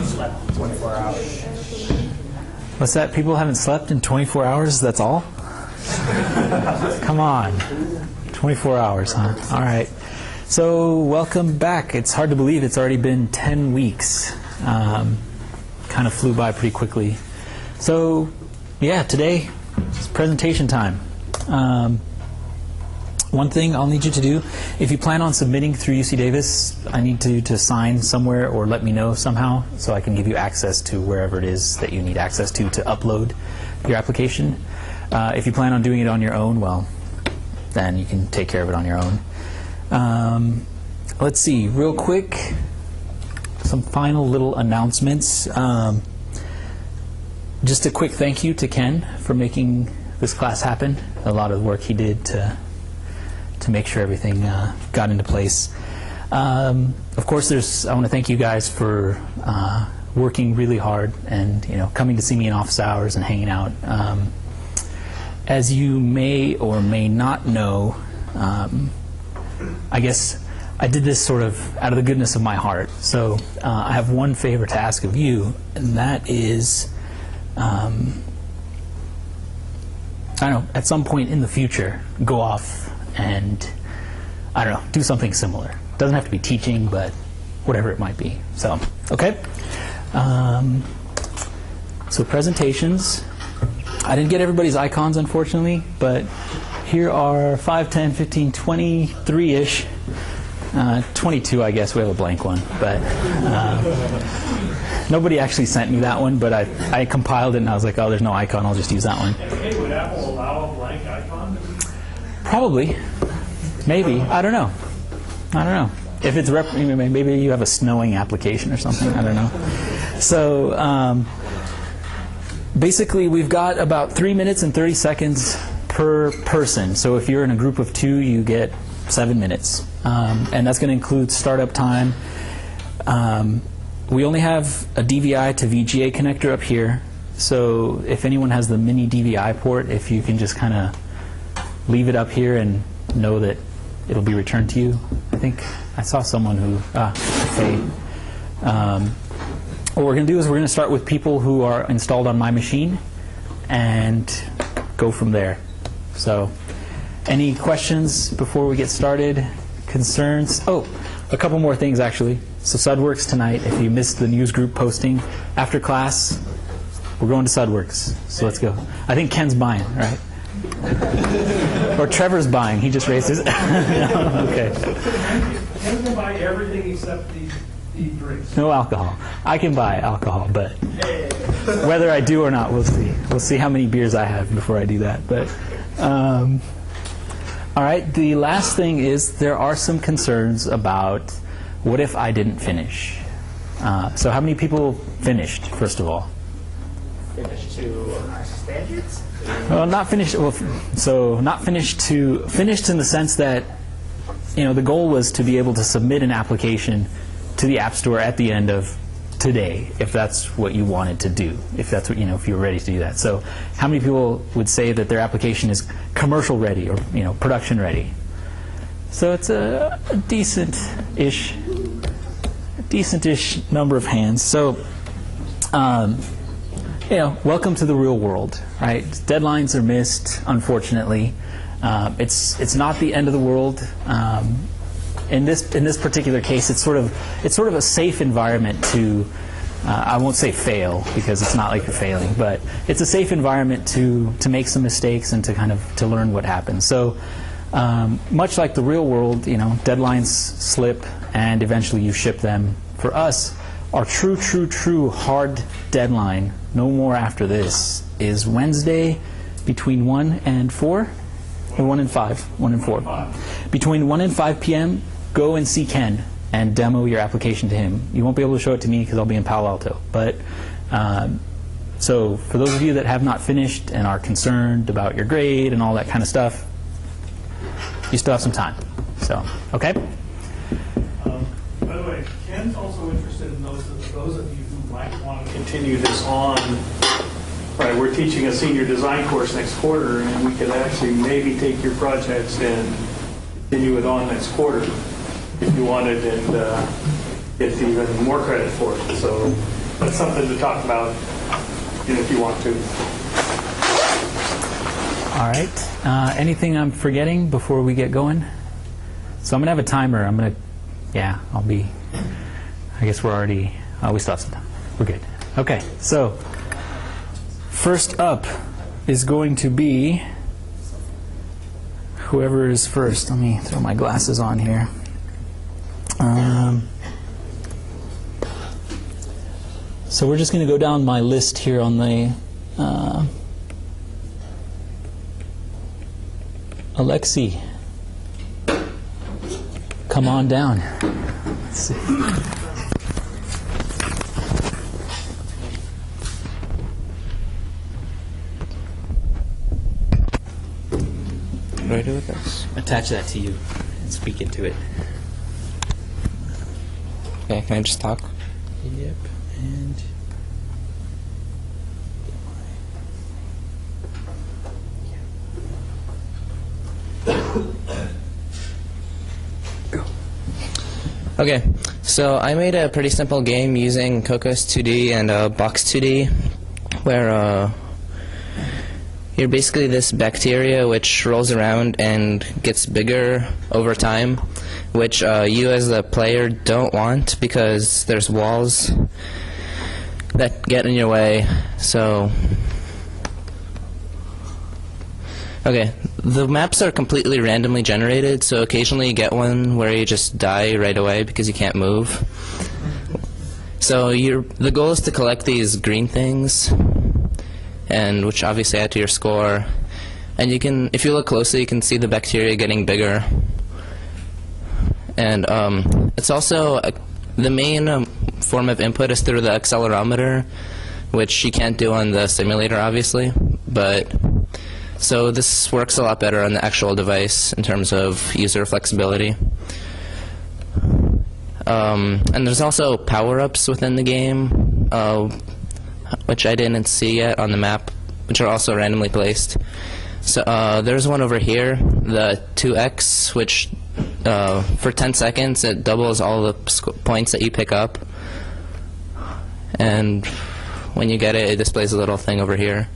Slept 24 hours. What's that? People haven't slept in 24 hours? That's all? Come on. 24 hours, huh? All right. So welcome back. It's hard to believe it's already been 10 weeks. Kind of flew by pretty quickly. So, yeah, today it's presentation time. One thing I'll need you to do, if you plan on submitting through UC Davis, I need you to sign somewhere or let me know somehow so I can give you access to wherever it is that you need access to upload your application. If you plan on doing it on your own, well, then you can take care of it on your own. Let's see, real quick, some final little announcements. Just a quick thank you to Ken for making this class happen. A lot of the work he did to make sure everything got into place. Of course, I want to thank you guys for working really hard and coming to see me in office hours and hanging out. As you may or may not know, I guess I did this sort of out of the goodness of my heart. So I have one favor to ask of you, and that is, I don't know, at some point in the future, go off and, I don't know, do something similar. Doesn't have to be teaching, but whatever it might be. So, okay. So presentations. I didn't get everybody's icons, unfortunately, but here are 5, 10, 15, 23-ish. 22, I guess. We have a blank one. But nobody actually sent me that one, but I compiled it, and I was like, oh, there's no icon. I'll just use that one. Hey, would Apple allow a blank icon? Probably. Maybe. I don't know. If it's maybe you have a snowing application or something. I don't know. So basically, we've got about 3 minutes and 30 seconds per person. So if you're in a group of 2, you get 7 minutes. And that's going to include startup time. We only have a DVI to VGA connector up here. So if anyone has the mini DVI port, if you can just kind of leave it up here and know that it'll be returned to you. I think I saw someone who, okay. What we're going to do is we're going to start with people who are installed on my machine and go from there. So any questions before we get started? Concerns? Oh, a couple more things actually. So SudWorks tonight, if you missed the news group posting, after class, we're going to SudWorks. So let's go. I think Ken's buying, right? Or Trevor's buying. He just raised his. No, okay. Ken can buy everything except the drinks. No alcohol. I can buy alcohol, but whether I do or not, we'll see. We'll see how many beers I have before I do that. But all right. The last thing is there are some concerns about what if I didn't finish. So how many people finished? First of all. Finished to our standards? Well, not finished. Well, so not finished in the sense that, the goal was to be able to submit an application to the App Store at the end of today, if that's what you wanted to do, if that's what if you were ready to do that. So, how many people would say that their application is commercial ready or production ready? So it's a decent-ish number of hands. So. Welcome to the real world, right? Deadlines are missed, unfortunately. It's not the end of the world. In this particular case, it's sort of a safe environment to. I won't say fail because it's not like you're failing, but it's a safe environment to make some mistakes and to learn what happens. So, much like the real world, deadlines slip and eventually you ship them. For us, our true hard deadline, no more after this, is Wednesday between 1 and 4, or 1 and 5, 1 and 4. Between 1 and 5 p.m., go and see Ken and demo your application to him. You won't be able to show it to me because I'll be in Palo Alto. But so for those of you that have not finished and are concerned about your grade and all that kind of stuff, you still have some time. So, okay? By the way, Ken's also interested in those of you who might want to continue this on. Right, we're teaching a senior design course next quarter, and we could actually maybe take your projects and continue it on next quarter if you wanted. And get even more credit for it. So that's something to talk about, if you want to. All right. Anything I'm forgetting before we get going? So I'm going to have a timer. I'll be, I guess we still have some time. We're good. Okay, so first up is going to be whoever is first. Let me throw my glasses on here. So we're just going to go down my list here on the Alexi, come on down. Let's see. What do I do with this? Attach that to you and speak into it. Okay, can I just talk? Yep. And Okay, so I made a pretty simple game using Cocos 2D and Box 2D, where you're basically this bacteria which rolls around and gets bigger over time, which you as the player don't want because there's walls that get in your way. So, okay, the maps are completely randomly generated, so occasionally you get one where you just die right away because you can't move. So the goal is to collect these green things, and which obviously add to your score. And you can, if you look closely, you can see the bacteria getting bigger. And it's also the main form of input is through the accelerometer, which you can't do on the simulator, obviously. But so this works a lot better on the actual device in terms of user flexibility. And there's also power-ups within the game, which I didn't see yet on the map, which are also randomly placed. So there's one over here, the 2x, which for 10 seconds it doubles all the points that you pick up. And when you get it, it displays a little thing over here.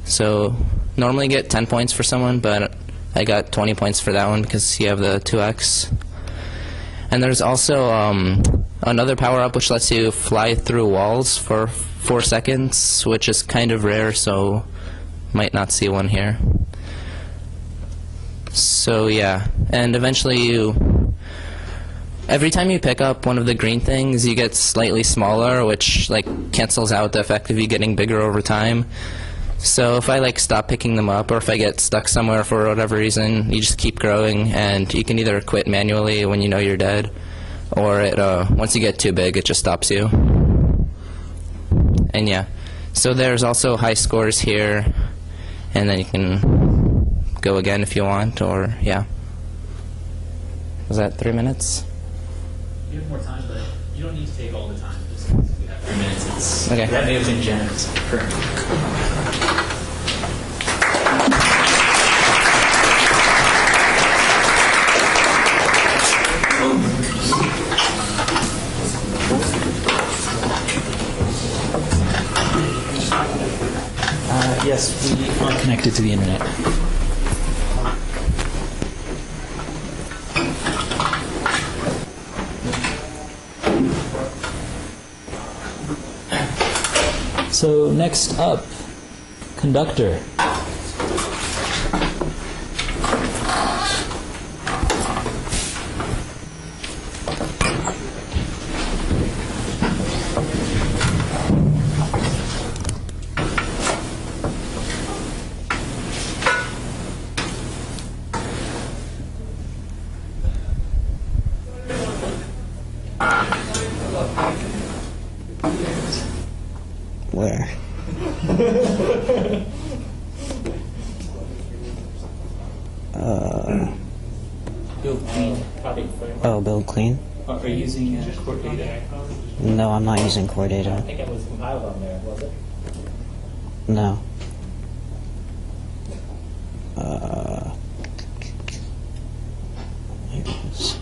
So normally you get 10 points for someone, but I got 20 points for that one because you have the 2x. And there's also another power-up which lets you fly through walls for 4 seconds, which is kind of rare, so might not see one here. So yeah, and eventually every time you pick up one of the green things, you get slightly smaller, which cancels out the effect of you getting bigger over time. So if I stop picking them up, or if I get stuck somewhere for whatever reason, you just keep growing, and you can either quit manually when you know you're dead, or once you get too big, it just stops you. And yeah, so there's also high scores here, and then you can go again if you want, or yeah. Was that 3 minutes? you have more time, but you don't need to take all the time. Just we have 3 minutes. Okay. That may have been generous. Yes, we are connected to the internet. So next up, conductor. Where? Build clean. Oh, build clean? Are you using core data? No, I'm not using core data. I think it was compiled on there, was it? No. Here it is.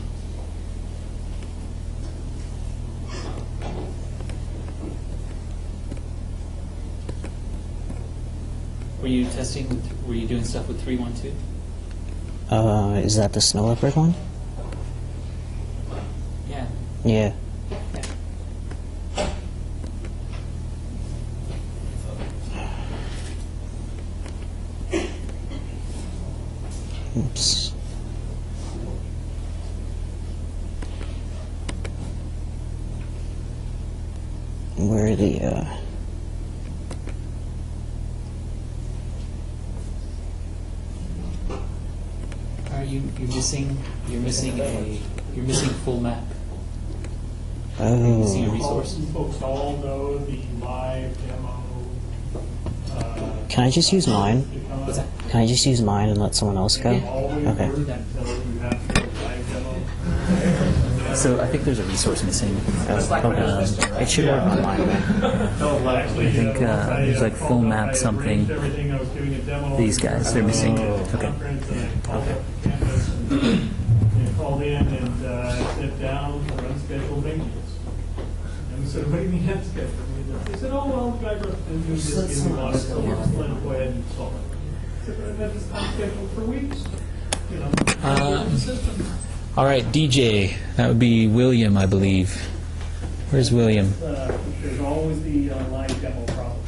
Were you testing? Were you doing stuff with 312? Is that the snow leopard one? Yeah. Yeah. Oops. Where are the, Are you're missing full map. You're missing a oh, resource. You folks all know the live demo. can I just use mine? What's that? Can I just use mine and let someone else go? Always Okay. work until you have the live demo. So I think there's a resource missing. It should work on mine, man. I think there's like full map something. These guys, they're missing. Okay. Called in and sat down for unscheduled maintenance. And we said, what do you mean unscheduled? They said, oh, well, the guy wrote and just give me a lot of stuff. Let him go ahead and install it. I said, but that's unscheduled for weeks. You know, the system. All right, DJ. That would be William, I believe. Where's William? There's always the live demo problem.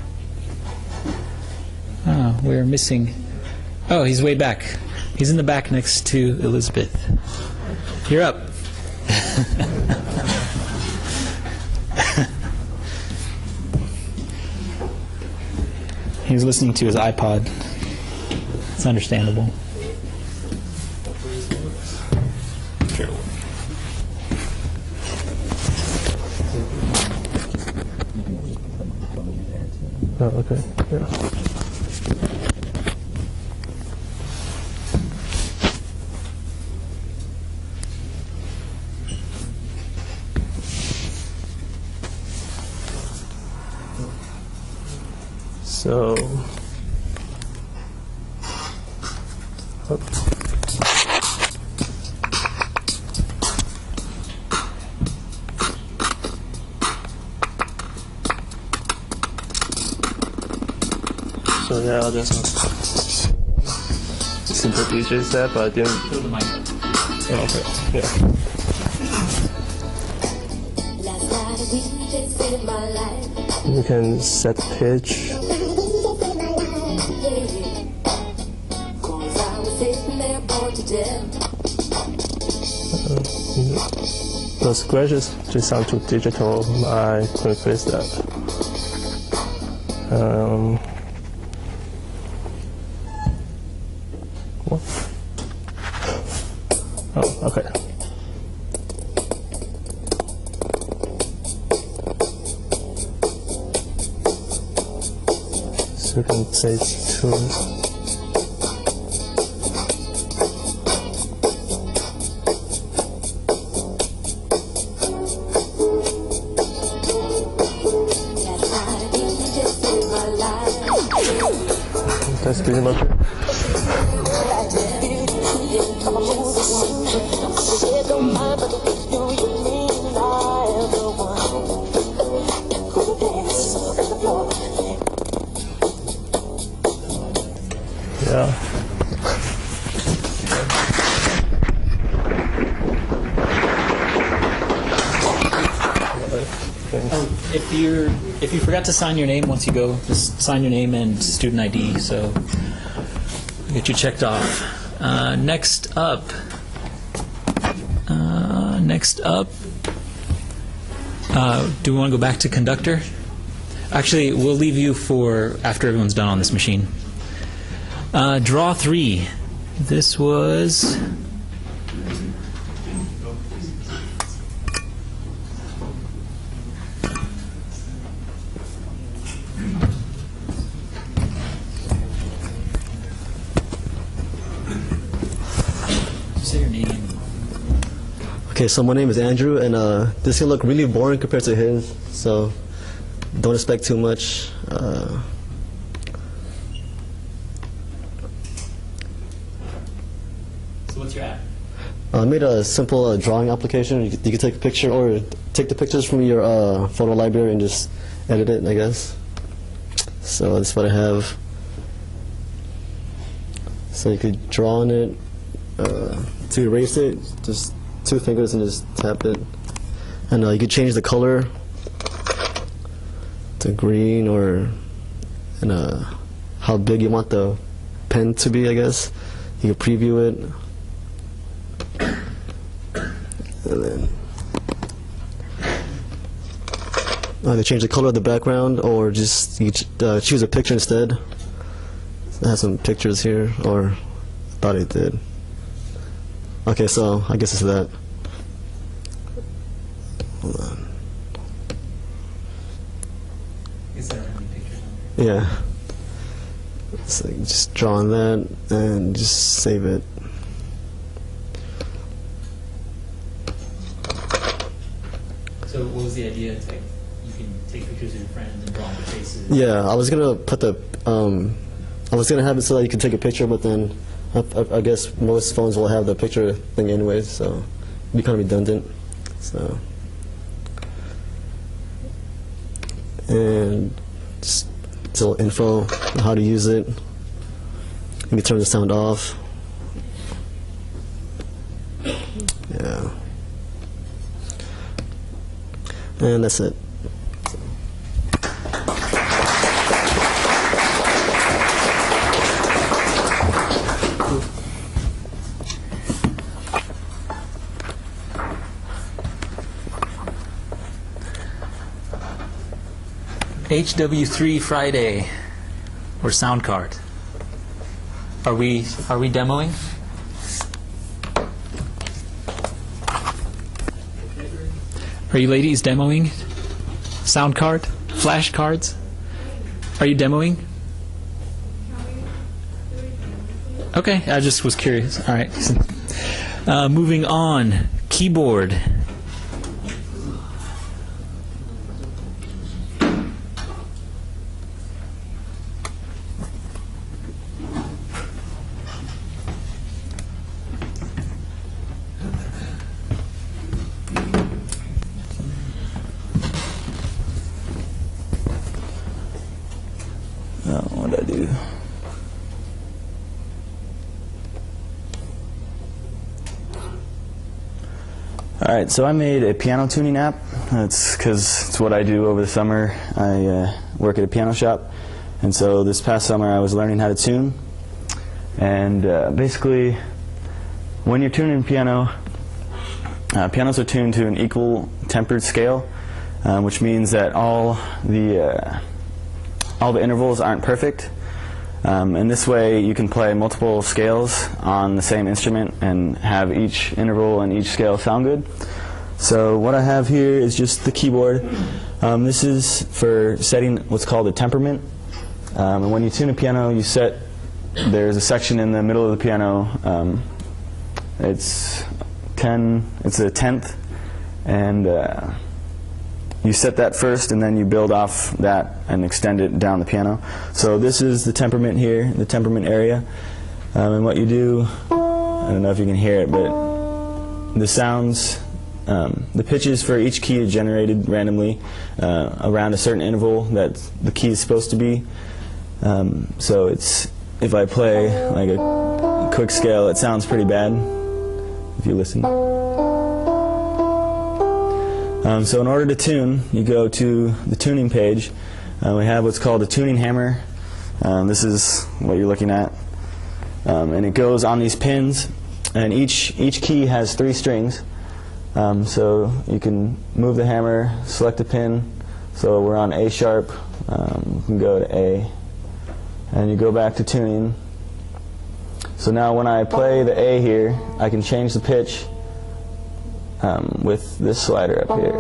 Oh, we're missing. Oh, he's way back. He's in the back next to Elizabeth. You're up. He's listening to his iPod. It's understandable. Oh, okay. Yeah. So, so yeah, I'll just simple DJ set, but I didn't. Throw the mic. Oh, okay. Yeah. Last night we just saved my life. You can set pitch. Cause I was sitting there bored to death. The scratches just sound too digital. I couldn't fix that. What? Oh, okay. So you can say two. Last night we just saved my life. That's pretty much it. Said don't mind, but do you mean I am the one who dances on the floor? Yeah. If you forgot to sign your name once you go, just sign your name and student ID, so we'll get you checked off. Next up. Do we want to go back to conductor? Actually, we'll leave you for after everyone's done on this machine. Draw 3. This was. Say your name. Okay, so my name is Andrew, and this can look really boring compared to his, so don't expect too much. So what's your app? I made a simple drawing application. You can take a picture or take the pictures from your photo library and just edit it, I guess. So that's what I have. So you could draw on it. To erase it, just 2 fingers and just tap it. And you could change the color to green, or how big you want the pen to be, I guess. You can preview it. And then either change the color of the background, or just you choose a picture instead. It has some pictures here, or I thought it did. Okay, so I guess it's that. Hold on. Is there any pictures on Yeah. So you just draw on that and just save it. So what was the idea? It's like you can take pictures of your friends and draw on their faces. Yeah, I was gonna put the I was gonna have it so that you could take a picture, but then I guess most phones will have the picture thing anyway, so it'd be kind of redundant. So, and just a little info on how to use it. You can turn the sound off. Yeah, and that's it. HW3 Friday, or sound card. Are we demoing? Are you ladies demoing sound card, flash cards? Are you demoing? Okay, I just was curious. All right. Moving on, keyboard. What did I do? Alright, so I made a piano tuning app. That's because it's what I do over the summer. I work at a piano shop, and so this past summer I was learning how to tune. And basically, when you're tuning piano, pianos are tuned to an equal tempered scale, which means that all the intervals aren't perfect. And this way you can play multiple scales on the same instrument and have each interval and each scale sound good. So what I have here is just the keyboard. This is for setting what's called a temperament. And when you tune a piano, there's a section in the middle of the piano. It's a tenth, and you set that first, and then you build off that and extend it down the piano. So this is the temperament here, the temperament area. And what you do, I don't know if you can hear it, but the sounds, the pitches for each key are generated randomly around a certain interval that the key is supposed to be. So if I play like a quick scale, it sounds pretty bad if you listen. So in order to tune, you go to the tuning page. We have what's called a tuning hammer. This is what you're looking at. And it goes on these pins, and each key has 3 strings. So you can move the hammer, select a pin. So we're on A sharp. You can go to A, and you go back to tuning. So now when I play the A here, I can change the pitch with this slider up here.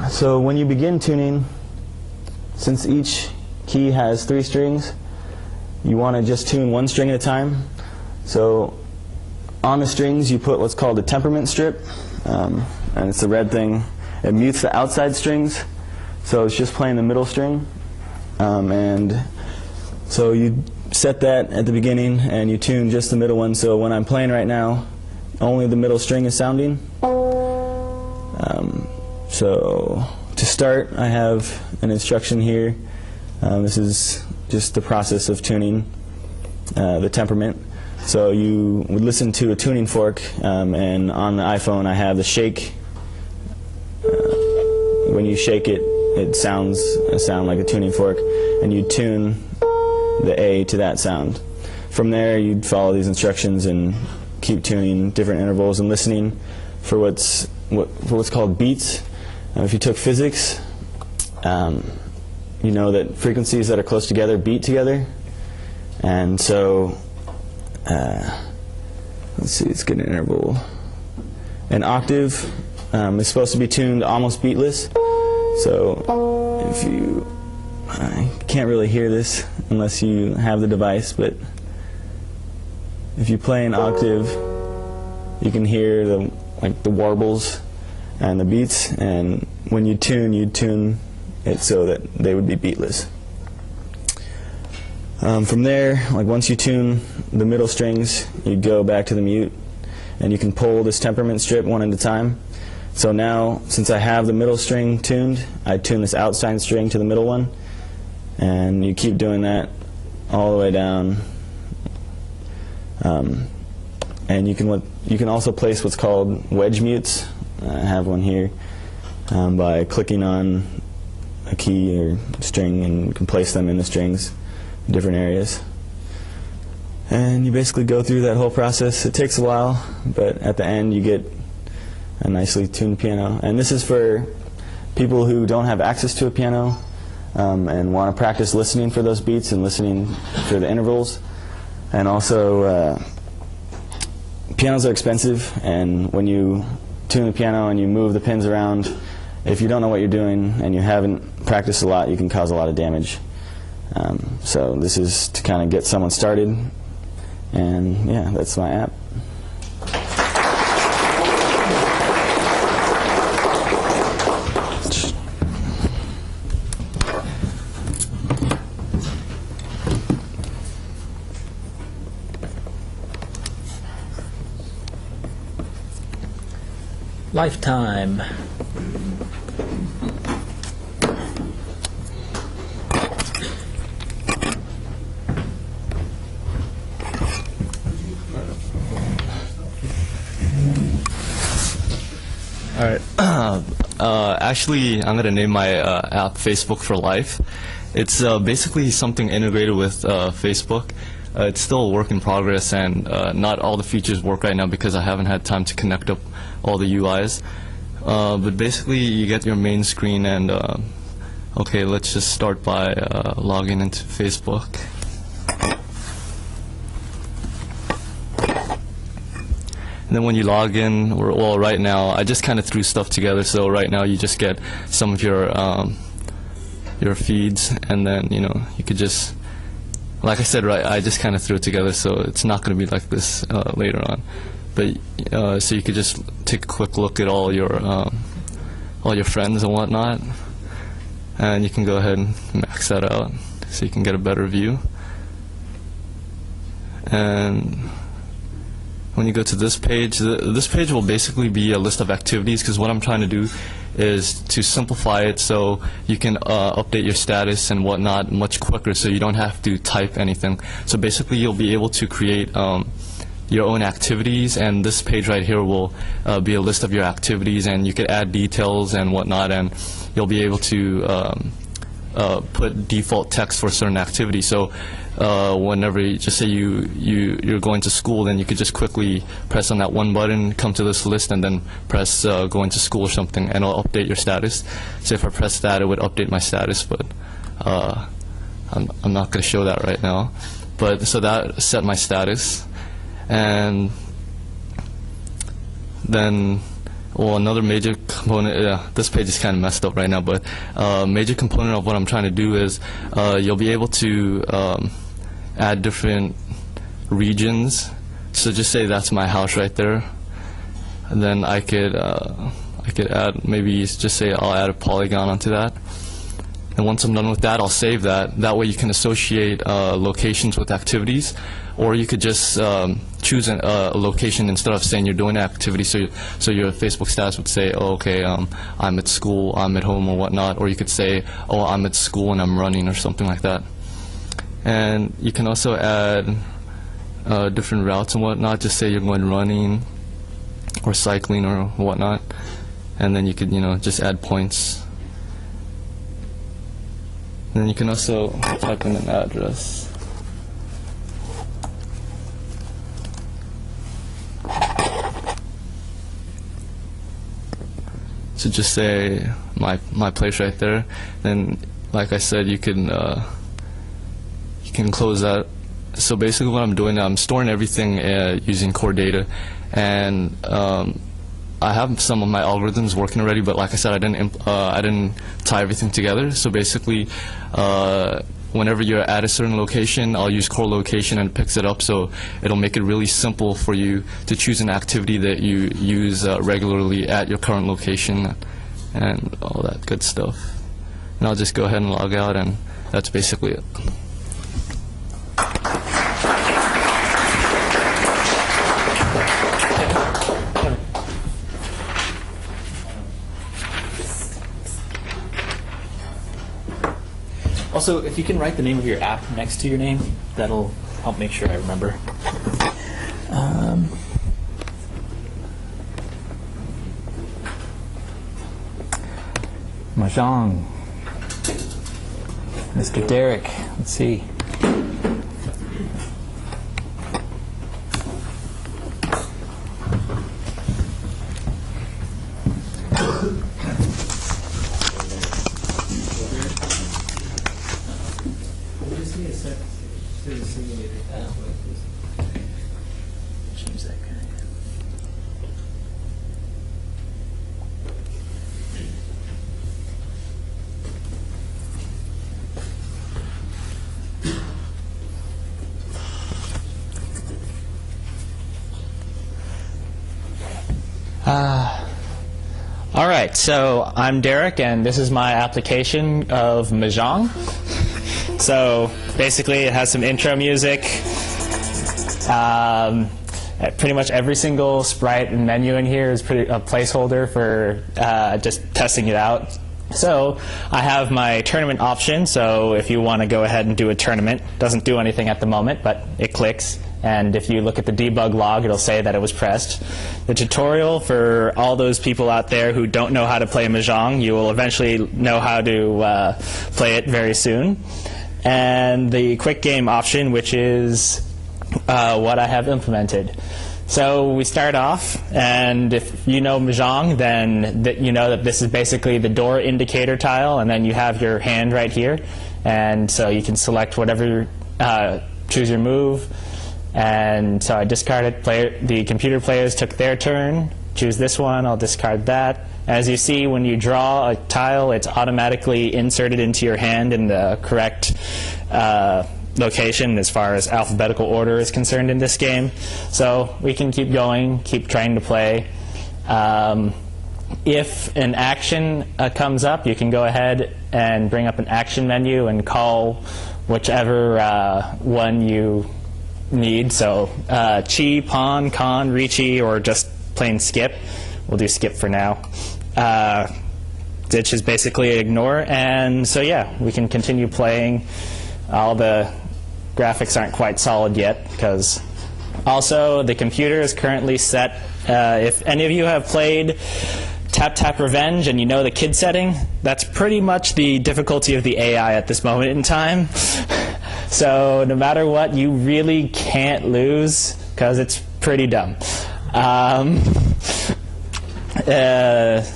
So when you begin tuning, since each key has 3 strings, you want to just tune 1 string at a time. So on the strings you put what's called a temperament strip, and it's the red thing. It mutes the outside strings, so it's just playing the middle string. And so you set that at the beginning, and you tune just the middle one. So when I'm playing right now, only the middle string is sounding. So to start start, I have an instruction here. This is just the process of tuning the temperament. So you would listen to a tuning fork, and on the iPhone I have the shake. When you shake it, it sounds a sound like a tuning fork, and you tune the A to that sound. From there, you'd follow these instructions and keep tuning different intervals and listening for what's called beats. If you took physics, you know that frequencies that are close together beat together, and so let's see, let's get an interval. An octave is supposed to be tuned almost beatless. So if you, I can't really hear this unless you have the device, but if you play an octave, you can hear the warbles and the beats, and when you tune it so that they would be beatless. From there, once you tune the middle strings, you go back to the mute, and you can pull this temperament strip one at a time. So now, since I have the middle string tuned, I tune this outside string to the middle one, and you keep doing that all the way down. And you can also place what's called wedge mutes. I have one here by clicking on a key or string, and you can place them in the strings in different areas. And you basically go through that whole process. It takes a while, but at the end you get a nicely tuned piano. And this is for people who don't have access to a piano and want to practice listening for those beats and listening for the intervals. And also, pianos are expensive, and when you tune the piano and you move the pins around, if you don't know what you're doing and you haven't practiced a lot, you can cause a lot of damage. So this is to kind of get someone started, and yeah, that's my app. Lifetime. All right. Actually, I'm going to name my app Facebook for Life. It's basically something integrated with Facebook. It's still a work in progress, and not all the features work right now because I haven't had time to connect up all the UIs. But basically, you get your main screen, and okay, let's just start by logging into Facebook. And then when you log in, well, right now, I just kind of threw stuff together. So right now, you just get some of your feeds, and then you could just, like I said, right, I just kind of threw it together, so it's not going to be like this later on. But so you could just take a quick look at all your friends and whatnot, and you can go ahead and max that out so you can get a better view. And when you go to this page, this page will basically be a list of activities, because what I'm trying to do is to simplify it so you can update your status and whatnot much quicker, so you don't have to type anything. So basically, you'll be able to create your own activities, and this page right here will be a list of your activities, and you could add details and whatnot, and you'll be able to put default text for certain activities. So whenever just say you're going to school, then you could just quickly press on that one button, come to this list, and then press going to school or something, and it'll update your status. So if I press that, it would update my status, but I'm not going to show that right now. But so that set my status. And then, well, another major component, this page is kind of messed up right now, but a major component of what I'm trying to do is you'll be able to add different regions. So just say that's my house right there, and then I could add, maybe just say I'll add a polygon onto that. And once I'm done with that, I'll save that. That way you can associate locations with activities, or you could just choose a location instead of saying you're doing an activity. So your Facebook status would say, oh, okay, I'm at school, I'm at home, or whatnot. Or you could say, oh, I'm at school and I'm running, or something like that. And you can also add different routes and whatnot. Just say you're going running or cycling or whatnot, and then you could, just add points. And then you can also type in an address. So just say my place right there. Then, like I said, you can close that. So basically, what I'm doing, I'm storing everything using core data, and I have some of my algorithms working already. But like I said, I didn't tie everything together. So basically, whenever you're at a certain location, I'll use core location and it picks it up. So it'll make it really simple for you to choose an activity that you use regularly at your current location, and all that good stuff. And I'll just go ahead and log out, and that's basically it. Also, if you can write the name of your app next to your name, that'll help make sure I remember. Mahjong. Mr. Derek, let's see. All right, so I'm Derek, and this is my application of Mahjong. So basically, it has some intro music. Pretty much every single sprite and menu in here is a placeholder for just testing it out. So I have my tournament option, so if you want to go ahead and do a tournament, doesn't do anything at the moment, but it clicks. And if you look at the debug log, it'll say that it was pressed. The tutorial for all those people out there who don't know how to play Mahjong, you will eventually know how to play it very soon. And the quick game option, which is what I have implemented. So we start off, and if you know Mahjong, then you know that this is basically the door indicator tile, and then you have your hand right here. And so you can select whatever, choose your move. And so I discarded the computer players took their turn. Choose this one, I'll discard that. As you see, when you draw a tile, it's automatically inserted into your hand in the correct location as far as alphabetical order is concerned in this game. So we can keep going, keep trying to play. If an action comes up, you can go ahead and bring up an action menu and call whichever one you need. So chi, pawn, con, richi, or just plain skip. We'll do skip for now. Ditch is basically ignore. And so yeah, we can continue playing. All the graphics aren't quite solid yet, because also the computer is currently set. If any of you have played Tap Tap Revenge and you know the kid setting, that's pretty much the difficulty of the AI at this moment in time. So no matter what, you really can't lose, because it's pretty dumb.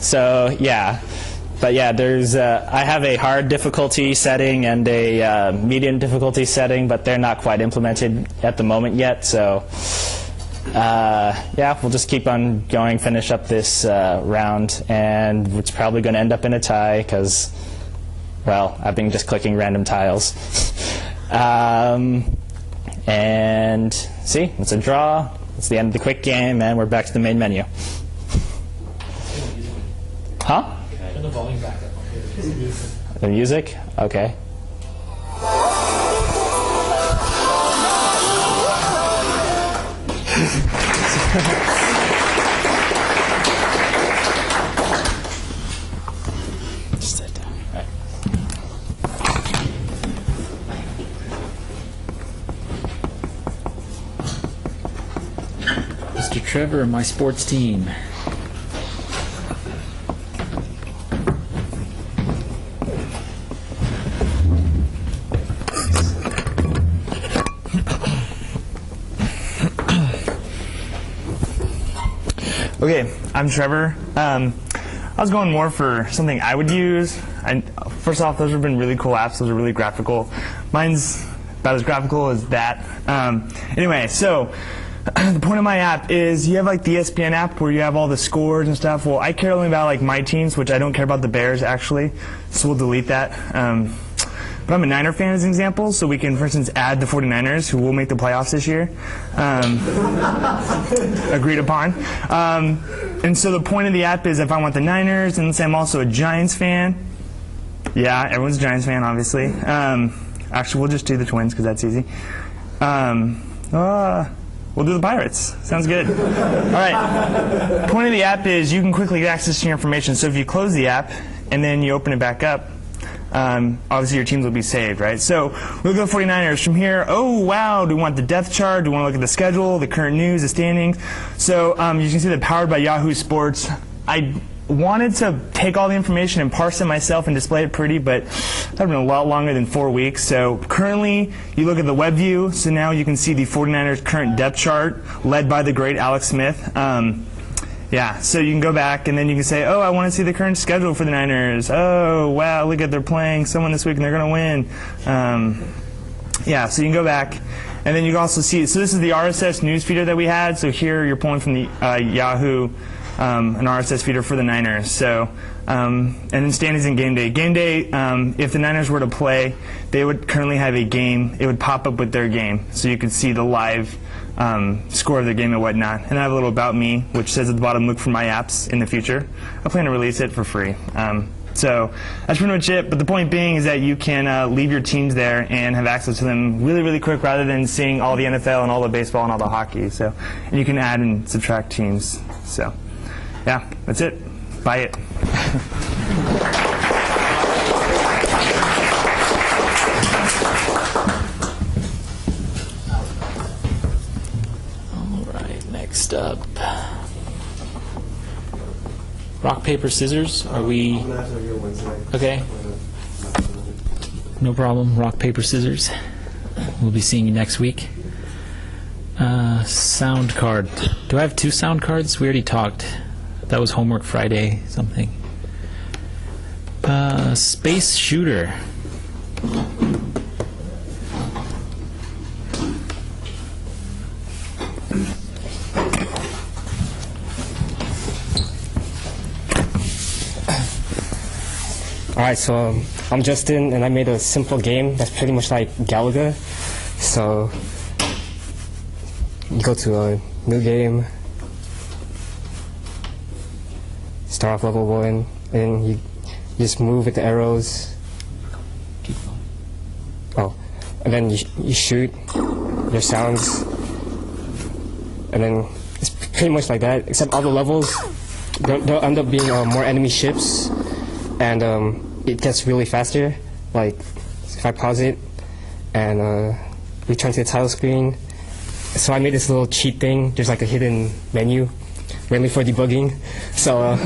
So yeah, but yeah, there's I have a hard difficulty setting and a medium difficulty setting, but they're not quite implemented at the moment yet. So yeah, we'll just keep on going, finish up this round, and it's probably going to end up in a tie because, well, I've been just clicking random tiles. And see, it's a draw. It's the end of the quick game, and we're back to the main menu. Huh? Turn the volume back up. The music? Okay. Just sit down. All right. Mr. Trevor, my sports team. Okay, I'm Trevor. I was going more for something I would use. First off, those have been really cool apps. Those are really graphical. Mine's about as graphical as that. Anyway, so the point of my app is you have like the ESPN app where you have all the scores and stuff. Well, I care only about like my teams, which I don't care about the Bears actually, so we'll delete that. But I'm a Niner fan as an example, so we can, for instance, add the 49ers, who will make the playoffs this year. Agreed upon. And so the point of the app is if I want the Niners, and let's say I'm also a Giants fan. Yeah, everyone's a Giants fan, obviously. Actually, we'll just do the Twins, because that's easy. We'll do the Pirates. Sounds good. All right. Point of the app is you can quickly get access to your information. So if you close the app, and then you open it back up, obviously your teams will be saved, right? So we'll go 49ers from here. Oh, wow, do we want the depth chart? Do we want to look at the schedule, the current news, the standings? So you can see that powered by Yahoo Sports. I wanted to take all the information and parse it myself and display it pretty, but that would have been a lot longer than 4 weeks. So currently, you look at the web view, so now you can see the 49ers current depth chart led by the great Alex Smith. Yeah, so you can go back and then you can say, oh, I want to see the current schedule for the Niners. Oh, wow, look at they're playing someone this week and they're going to win. Yeah, so you can go back and then you can also see, so this is the RSS news feeder that we had. So here you're pulling from the Yahoo, an RSS feeder for the Niners. So, and then standings and game day. Game day, if the Niners were to play, they would currently have a game. It would pop up with their game. So you could see the live score of the game and whatnot. And I have a little about me, which says at the bottom, look for my apps in the future. I plan to release it for free. So that's pretty much it. But the point being is that you can leave your teams there and have access to them really, really quick rather than seeing all the NFL and all the baseball and all the hockey. So, and you can add and subtract teams. So, yeah, that's it. Buy it. Next up, rock, paper, scissors. Are we okay? No problem. Rock, paper, scissors. We'll be seeing you next week. Sound card. Do I have 2 sound cards? We already talked. That was homework Friday something. Space shooter. Alright, so I'm Justin, and I made a simple game that's pretty much like Galaga. So you go to a new game, start off level 1, and you just move with the arrows. Oh, and then you shoot your sounds, and then it's pretty much like that. Except all the levels, there'll end up being more enemy ships. And it gets really faster. Like if I pause it and return to the title screen. So I made this little cheat thing. There's like a hidden menu, mainly for debugging. So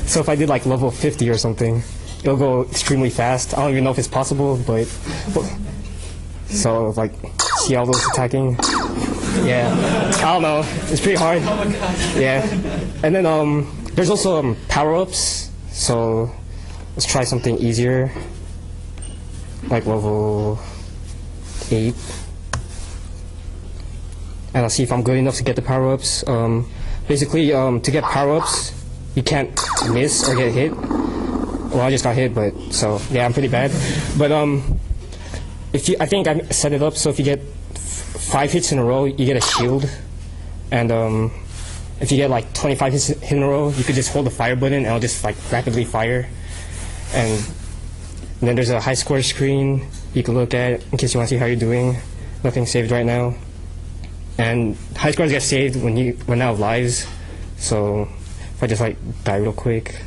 so if I did like level 50 or something, it'll go extremely fast. I don't even know if it's possible, but so like see all those attacking. Yeah, I don't know. It's pretty hard. Yeah, and then there's also power-ups. So let's try something easier, like level 8. And I'll see if I'm good enough to get the power-ups. Basically, to get power-ups, you can't miss or get hit. Well, I just got hit, but so yeah, I'm pretty bad. But if you, I think I set it up so if you get 5 hits in a row, you get a shield, and if you get like 25 hits in a row, you could just hold the fire button and it'll just like rapidly fire. And then there's a high score screen you can look at in case you want to see how you're doing. Nothing saved right now. And high scores get saved when you run out of lives. So if I just like die real quick.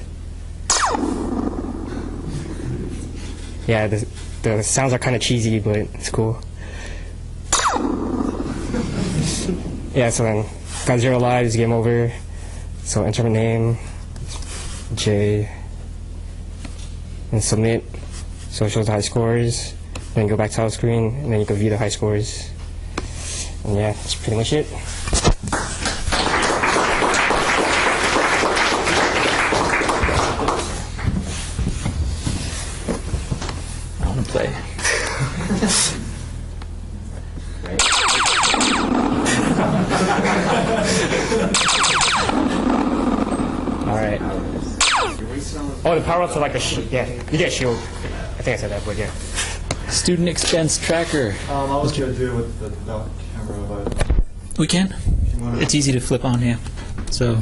Yeah, the sounds are kind of cheesy, but it's cool. Yeah, so then got 0 lives, game over. So enter my name, J, and submit. So it shows the high scores. Then go back to the screen, and then you can view the high scores. And yeah, that's pretty much it. I want to play. All right. Oh, the power-ups are like a yeah. You get a shield. I think I said that, but yeah. Student expense tracker. I was going to do it with the dock camera, but We can. It's easy to flip on, yeah. So.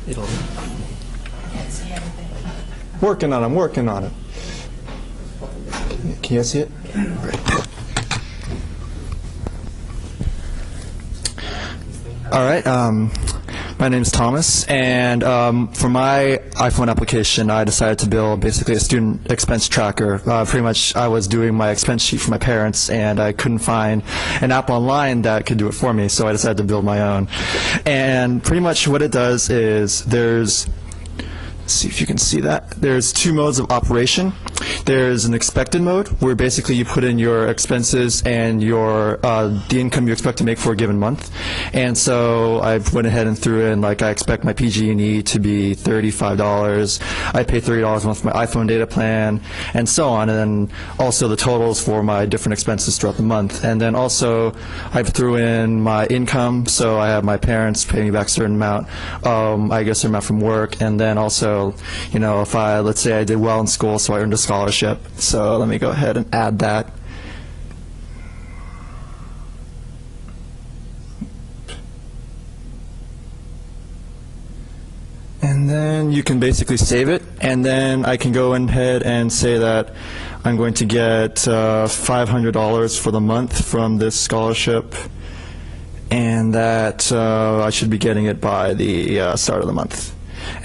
It'll. working on it. I'm working on it. Can you guys see it? All right. My name is Thomas, and for my iPhone application, I decided to build basically a student expense tracker. Pretty much, I was doing my expense sheet for my parents, and I couldn't find an app online that could do it for me, so I decided to build my own. And pretty much what it does is there's, see if you can see that. There's 2 modes of operation. There's an expected mode where basically you put in your expenses and your the income you expect to make for a given month. And so I went ahead and threw in, like, I expect my PG&E to be $35. I pay $30 a month for my iPhone data plan, and so on. And then also the totals for my different expenses throughout the month. And then also I threw in my income, so I have my parents pay me back a certain amount. I get a certain amount from work, and then also, you know, if let's say I did well in school, so I earned a scholarship. So let me go ahead and add that. And then you can basically save it, and then I can go ahead and say that I'm going to get $500 for the month from this scholarship, and that I should be getting it by the start of the month.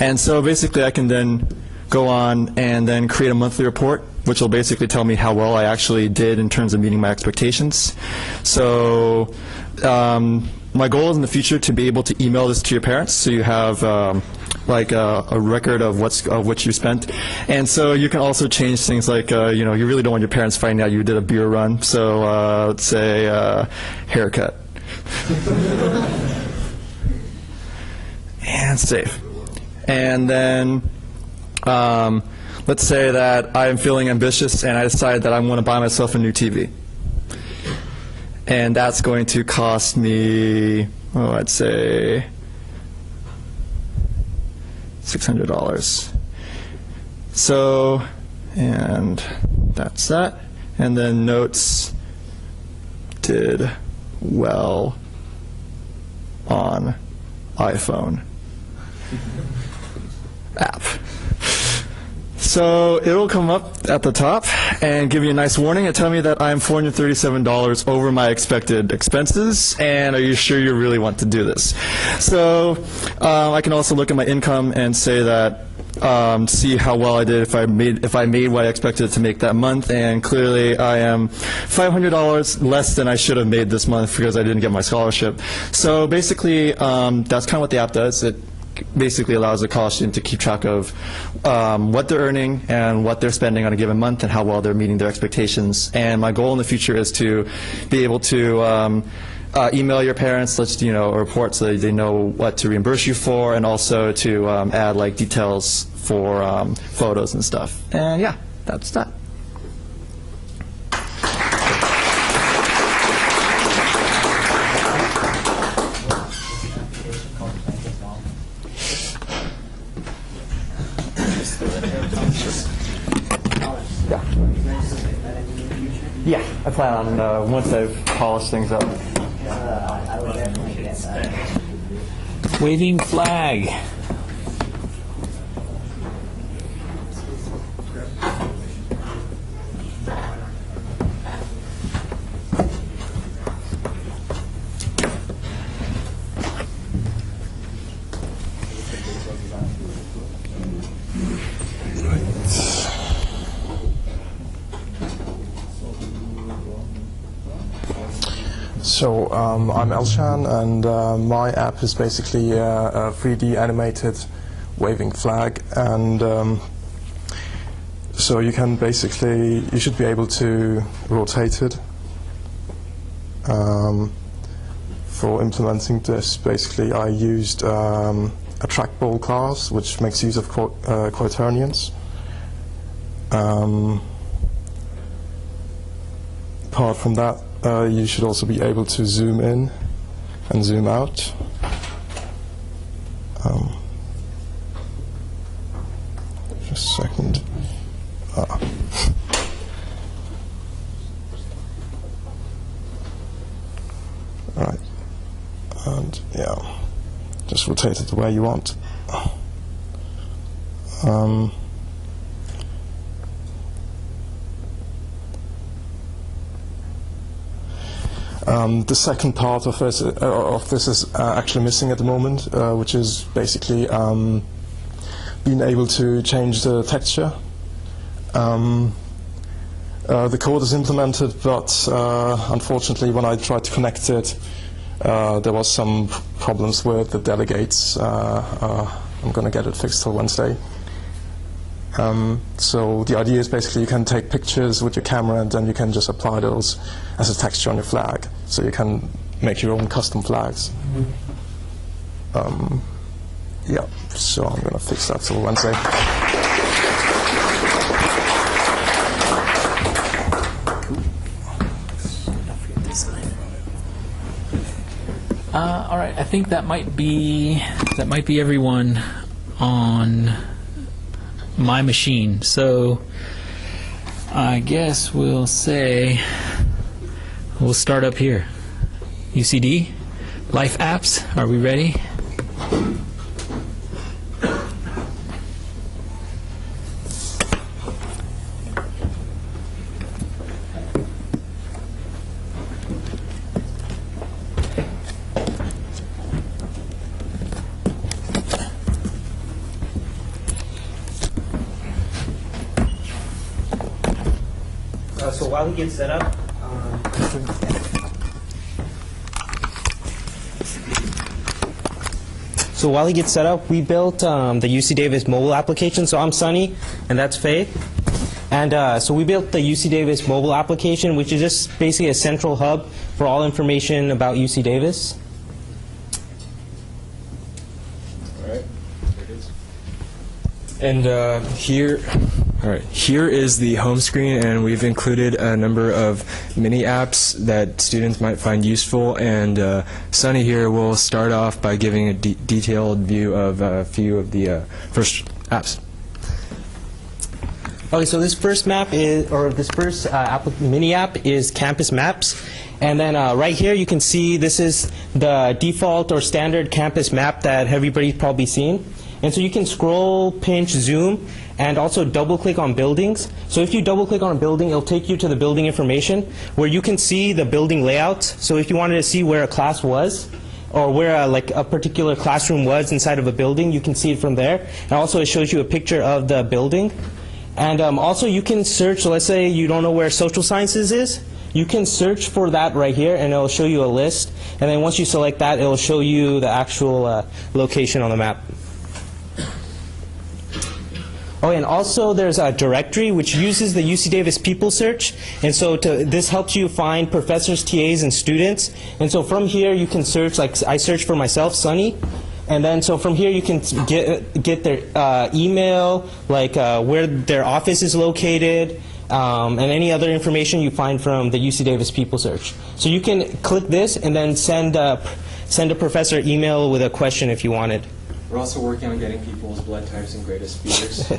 And so basically I can then go on and then create a monthly report, which will basically tell me how well I actually did in terms of meeting my expectations. So my goal is in the future to be able to email this to your parents, so you have like a record of what you spent. And so you can also change things like, you know, you really don't want your parents finding out you did a beer run, so let's say haircut. And save. And then let's say that I'm feeling ambitious and I decide that I want to buy myself a new TV. And that's going to cost me, oh, I'd say $600. So, and that's that. And then notes, did well on iPhone app. So it'll come up at the top and give you a nice warning and tell me that I'm $437 over my expected expenses, and are you sure you really want to do this? So I can also look at my income and say that, see how well I did if I made what I expected to make that month, and clearly I am $500 less than I should have made this month because I didn't get my scholarship. So basically that's kind of what the app does. It basically allows the college student to keep track of what they're earning and what they're spending on a given month and how well they're meeting their expectations. And my goal in the future is to be able to email your parents, a report so that they know what to reimburse you for, and also to add like details for photos and stuff. And yeah, that's that. Yeah. plan on once I've polished things up. I would definitely get that. Waving flag. So I'm Elshan, and my app is basically a 3D animated waving flag, and so you can basically, you should be able to rotate it. For implementing this, basically I used a trackball class which makes use of quaternions. Apart from that, you should also be able to zoom in and zoom out. Just a second. Alright. And yeah, just rotate it the way you want. The second part of this is actually missing at the moment, which is basically being able to change the texture. The code is implemented, but unfortunately when I tried to connect it, there was some problems with the delegates. I'm going to get it fixed till Wednesday. So the idea is basically you can take pictures with your camera and then you can just apply those as a texture on your flag. So you can make your own custom flags. Yeah, so I'm going to fix that till Wednesday. All right, I think that might be everyone on my machine. So I guess we'll say we'll start up here. UCD, Life Apps, are we ready? So while he gets set up, we built the UC Davis mobile application. So I'm Sunny, and that's Faith. And so we built the UC Davis mobile application, which is just basically a central hub for all information about UC Davis. All right, there it is. And here is the home screen, and we've included a number of mini apps that students might find useful. And Sunny here will start off by giving a detailed view of a few of the first apps. Okay, so this first map is, or this first mini app is Campus Maps. And then right here you can see this is the default or standard campus map that everybody's probably seen. And so you can scroll, pinch, zoom, and also double-click on buildings. So if you double-click on a building, it'll take you to the building information where you can see the building layout. So if you wanted to see where a class was, or where like a particular classroom was inside of a building, you can see it from there. And also it shows you a picture of the building. And also you can search, so let's say you don't know where social sciences is, you can search for that right here and it'll show you a list. And then once you select that, it'll show you the actual location on the map. Oh, and also there's a directory which uses the UC Davis People Search, and so this helps you find professors, TAs, and students. And so from here you can search, like I searched for myself, Sunny, and then so from here you can get their email, like where their office is located, and any other information you find from the UC Davis People Search. So you can click this and then send a professor email with a question if you wanted. We're also working on getting people's blood types and greatest fears.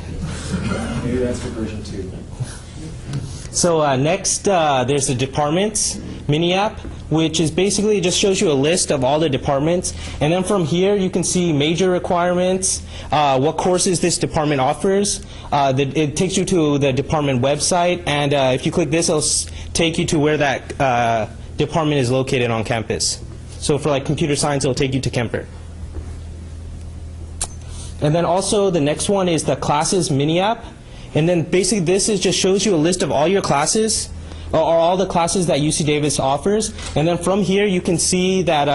Maybe that's for version 2. So next, there's the departments mini app, which is basically just shows you a list of all the departments. And then from here, you can see major requirements, what courses this department offers. It takes you to the department website, and if you click this, it'll take you to where that department is located on campus. So for like computer science, it'll take you to Kemper. And then also the next one is the classes mini app. And then basically this just shows you a list of all your classes, or all the classes that UC Davis offers. And then from here you can see that,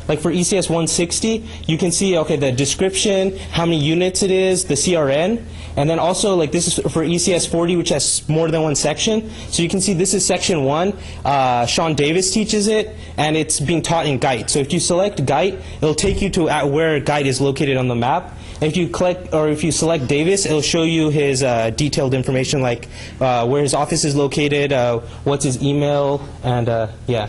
like for ECS 160, you can see, okay, the description, how many units it is, the CRN. And then also, like this is for ECS 40, which has more than one section. So you can see this is section 1. Sean Davis teaches it, and it's being taught in GITE. So if you select GITE, it'll take you to where GITE is located on the map. If you click, or if you select Davis, it'll show you his detailed information, like where his office is located, what's his email, and yeah.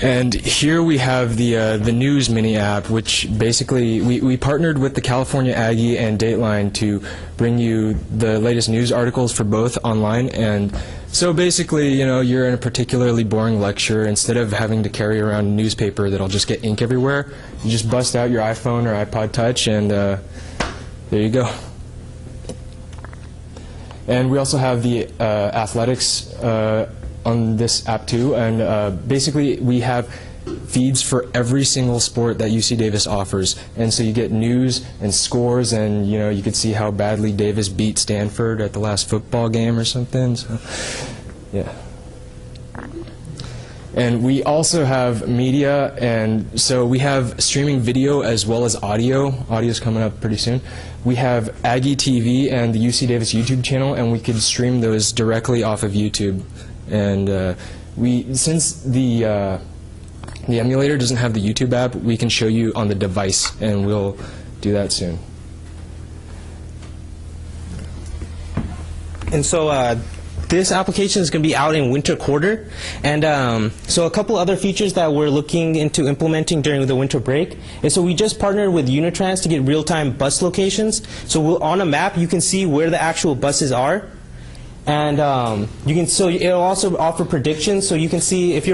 And here we have the news mini app, which basically we partnered with the California Aggie and Dateline to bring you the latest news articles for both online. And so basically, you know, you're in a particularly boring lecture, instead of having to carry around a newspaper that'll just get ink everywhere, you just bust out your iPhone or iPod Touch, and there you go. And we also have the athletics on this app too, and basically we have feeds for every single sport that UC Davis offers, and so you get news and scores, and you know, you could see how badly Davis beat Stanford at the last football game or something. So yeah. And we also have media, and so we have streaming video as well as audio. Audio's coming up pretty soon. We have Aggie TV and the UC Davis YouTube channel, and we could stream those directly off of YouTube. And since the emulator doesn't have the YouTube app, we can show you on the device, and we'll do that soon. And so this application is going to be out in winter quarter. And so a couple other features that we're looking into implementing during the winter break. And so we just partnered with Unitrans to get real-time bus locations. So on a map, you can see where the actual buses are. And so it'll also offer predictions. So you can see if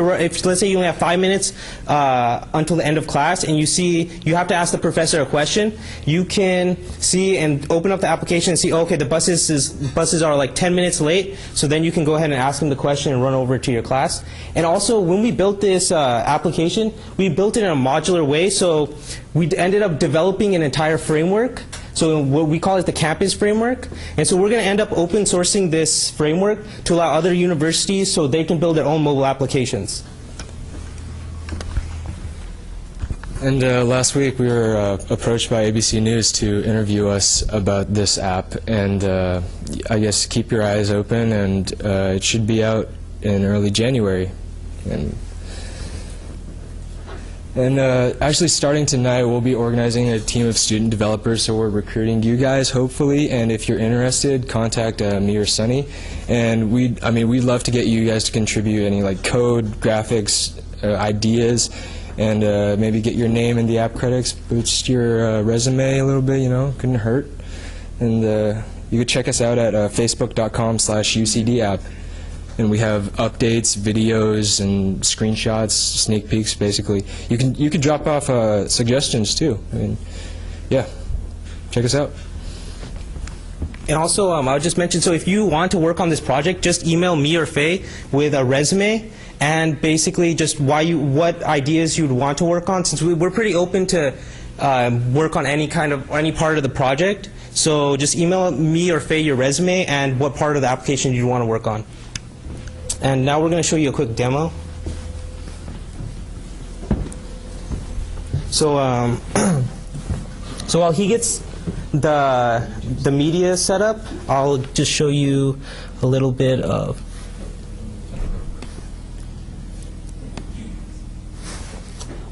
let's say you only have 5 minutes until the end of class, and you have to ask the professor a question, you can see and open up the application and see, okay, the buses are like 10 minutes late. So then you can go ahead and ask them the question and run over to your class. And also, when we built this application, we built it in a modular way. So we ended up developing an entire framework. So what we call it the campus framework. And so we're going to end up open sourcing this framework to allow other universities so they can build their own mobile applications. And last week we were approached by ABC News to interview us about this app. And I guess keep your eyes open, and it should be out in early January. And actually, starting tonight, we'll be organizing a team of student developers, so we're recruiting you guys, hopefully. And if you're interested, contact me or Sunny. And we'd love to get you guys to contribute any like code, graphics, ideas, and maybe get your name in the app credits, boost your resume a little bit. You know, couldn't hurt. And you could check us out at facebook.com/UCDapp. And we have updates, videos, and screenshots, sneak peeks, basically. You can drop off suggestions too. I mean, yeah, check us out. And also, I would just mention, so if you want to work on this project, just email me or Faye with a resume and basically just what ideas you'd want to work on. Since we're pretty open to work on any part of the project, so just email me or Faye your resume and what part of the application you'd want to work on. And now we're going to show you a quick demo. So, so while he gets the media set up, I'll just show you a little bit of.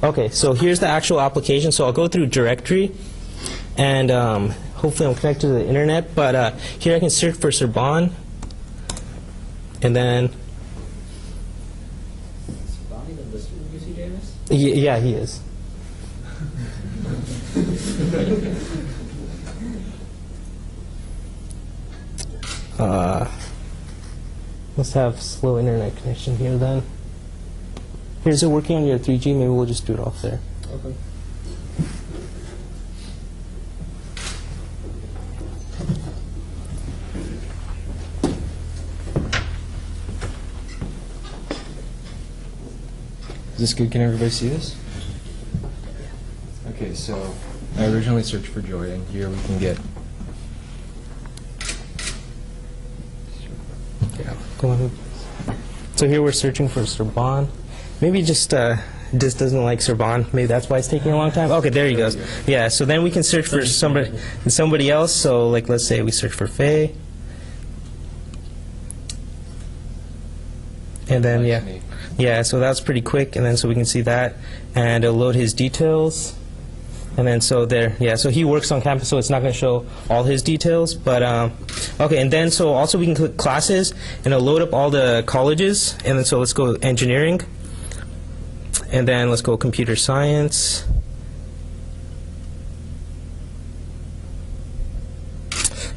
Okay, so here's the actual application. So I'll go through directory, and hopefully I'm connected to the internet. But here I can search for Sorbonne, and then. Yeah, he is. Let's have slow internet connection here then. Is it working on your 3G? Maybe we'll just do it off there. Okay. Is this good? Can everybody see this? Okay, so I originally searched for joy, and here we can get. Yeah, go on. So here we're searching for Sorbonne. Maybe just doesn't like Sorbonne. Maybe that's why it's taking a long time. Okay, there he goes. Yeah, so then we can search for somebody else. So like, let's say we search for Faye. And then yeah, so that's pretty quick. And then so we can see that, and it'll load his details. And then so there, yeah, so he works on campus, so it's not going to show all his details. But okay, and then so also we can click classes, and it'll load up all the colleges. And then so let's go engineering, and then let's go computer science.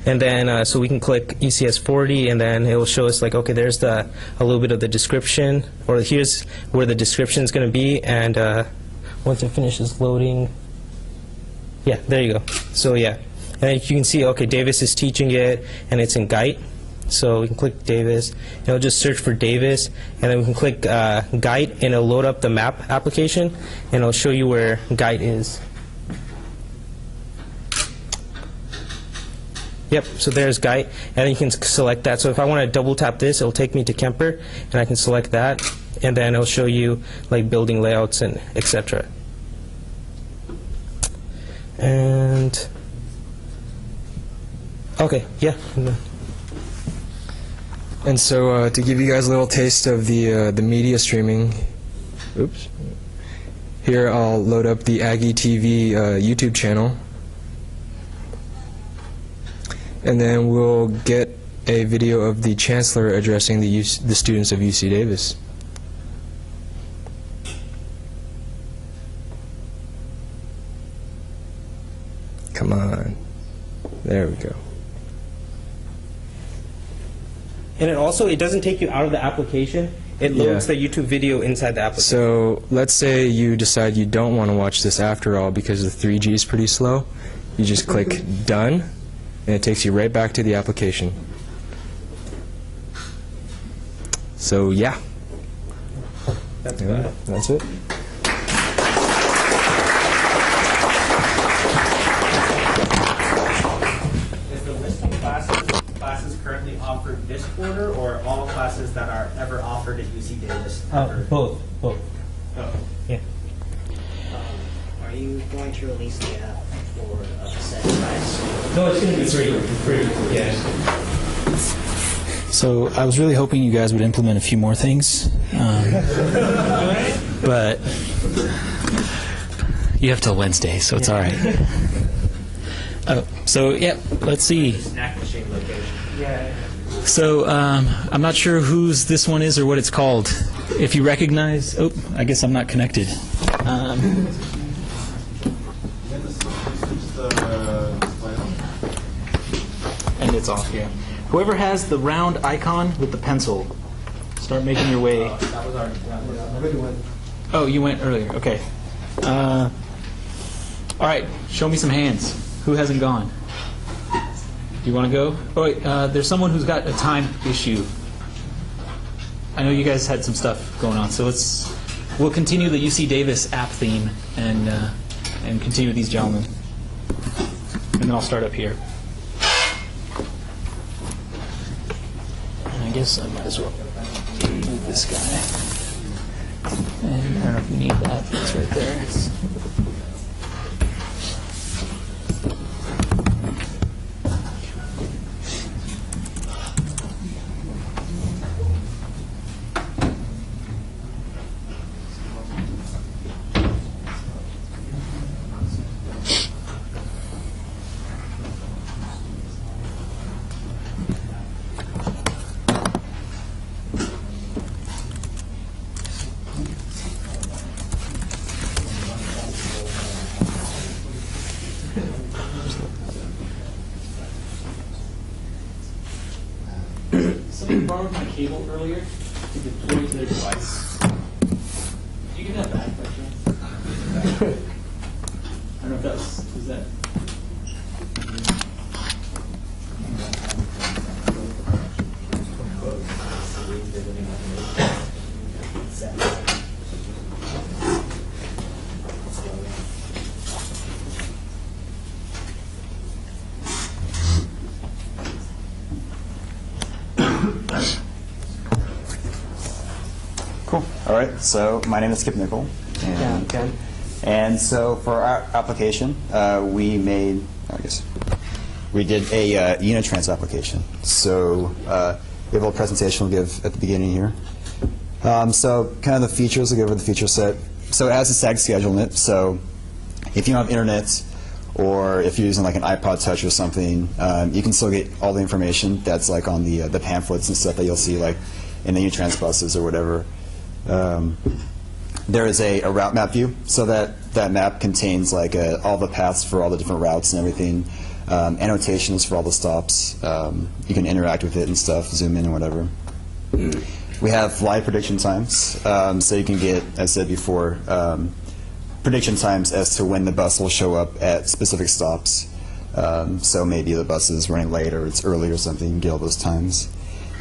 And then so we can click ECS 40, and then it will show us like, okay, there's a little bit of the description, or here's where the description is going to be. And once it finishes loading. Yeah, there you go. So yeah, and then you can see, okay, Davis is teaching it, and it's in Gite. So we can click Davis, and it'll just search for Davis, and then we can click Gite, and it'll load up the map application, and it'll show you where Gite is. Yep, so there's Gite, and then you can select that. So if I want to double tap this, it'll take me to Kemper, and I can select that, and then it'll show you like building layouts and etc. And okay, yeah. And so to give you guys a little taste of the media streaming, oops. Here I'll load up the Aggie TV YouTube channel, and then we'll get a video of the chancellor addressing the students of UC Davis. Come on. There we go. And it doesn't take you out of the application. It loads the YouTube video inside the application. So let's say you decide you don't want to watch this after all because the 3G is pretty slow. You just click Done, and it takes you right back to the application. So yeah. That's That's it. Classes currently offered this quarter, or all classes that are ever offered at UC Davis? Both. Oh. Yeah. Are you going to release the app for a set price? No, it's going to be free. Yeah. So I was really hoping you guys would implement a few more things, but you have till Wednesday, so it's all right. So yeah, let's see. Snack machine location. Yeah. So I'm not sure whose this one is or what it's called. If you recognize, oh, I guess I'm not connected. And it's off here. Whoever has the round icon with the pencil, start making your way. That was our. Oh, you went earlier. Okay. All right. Show me some hands. Who hasn't gone? Do you want to go? Oh, wait, there's someone who's got a time issue. I know you guys had some stuff going on, so we'll continue the UC Davis app theme and continue with these gentlemen. And then I'll start up here. And I guess I might as well move this guy. And I don't know if you need that. It's right there. Somebody borrowed my cable earlier to deploy to their device. Did you get that back by chance? I don't know if that was that. Cool. All right. So my name is Skip Nickel. And so for our application, we did a Unitrans application. So we have a little presentation we'll give at the beginning here. So kind of the features, we'll go over the feature set. So it has a SAG schedule in it. So if you don't have internet, or if you're using like an iPod Touch or something, you can still get all the information that's like on the pamphlets and stuff that you'll see like in the Unitrans buses or whatever. There is a route map view, so that map contains like all the paths for all the different routes and everything, annotations for all the stops. You can interact with it and stuff, zoom in and whatever. We have live prediction times, so you can get, as I said before, prediction times as to when the bus will show up at specific stops. So maybe the bus is running late or it's early or something, you can get all those times.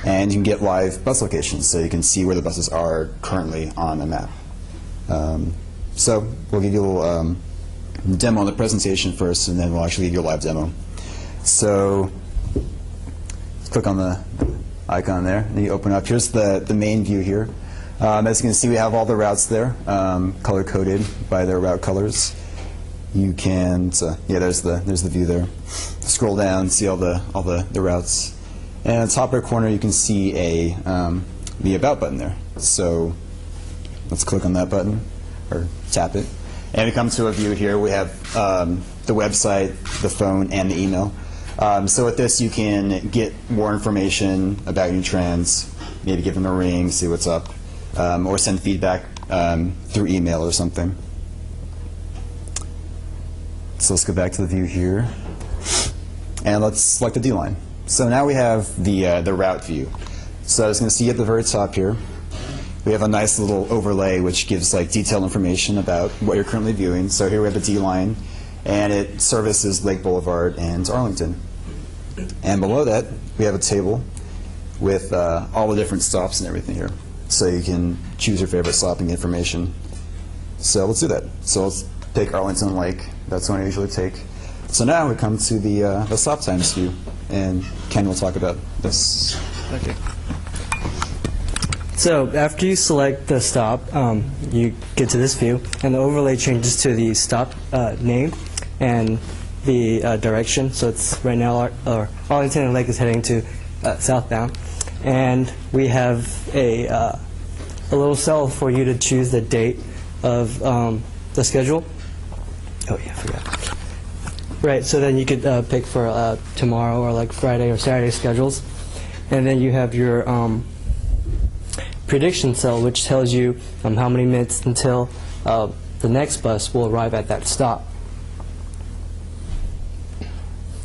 And you can get live bus locations, so you can see where the buses are currently on the map. So we'll give you a little demo on the presentation first, and then we'll actually give you a live demo. So click on the icon there, and you open up. Here's the main view here. As you can see, we have all the routes there, color-coded by their route colors. You can, there's the view there. Scroll down, see all the routes. And in the top right corner, you can see the About button there. So let's click on that button, or tap it. And we come to a view here. We have the website, the phone, and the email. So with this, you can get more information about Unitrans, maybe give them a ring, see what's up, or send feedback through email or something. So let's go back to the view here. And let's select the D-line. So now we have the route view. So as you can see at the very top here, we have a nice little overlay which gives like detailed information about what you're currently viewing. So here we have the D-line, and it services Lake Boulevard and Arlington. And below that, we have a table with all the different stops and everything here. So you can choose your favorite stopping information. So let's do that. So let's take Arlington Lake. That's the one I usually take. So now we come to the stop times view, and Ken will talk about this. Okay. So after you select the stop, you get to this view, and the overlay changes to the stop name and the direction. So it's right now Arlington Lake is heading to southbound, and we have a little cell for you to choose the date of the schedule. Oh yeah, I forgot. Right, so then you could pick for tomorrow or like Friday or Saturday schedules. And then you have your prediction cell, which tells you how many minutes until the next bus will arrive at that stop.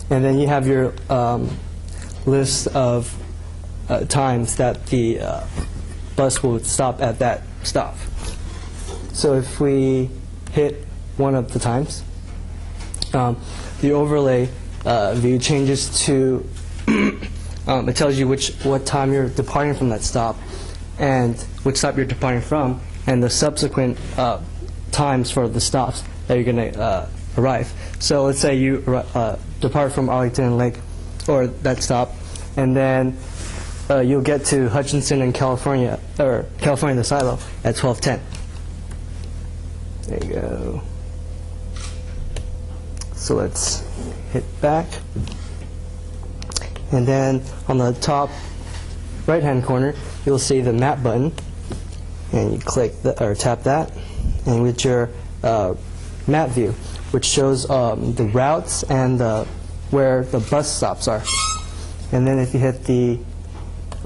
And then you have your list of times that the bus will stop at that stop. So if we hit one of the times, the overlay view changes to, it tells you what time you're departing from that stop and which stop you're departing from, and the subsequent times for the stops that you're going to arrive. So let's say you depart from Arlington Lake, or that stop, and then you'll get to Hutchinson and California, or California the Silo at 12:10. There you go. So let's hit back, and then on the top right-hand corner, you'll see the map button, and you click or tap that, and with your map view, which shows the routes and where the bus stops are. And then if you hit the,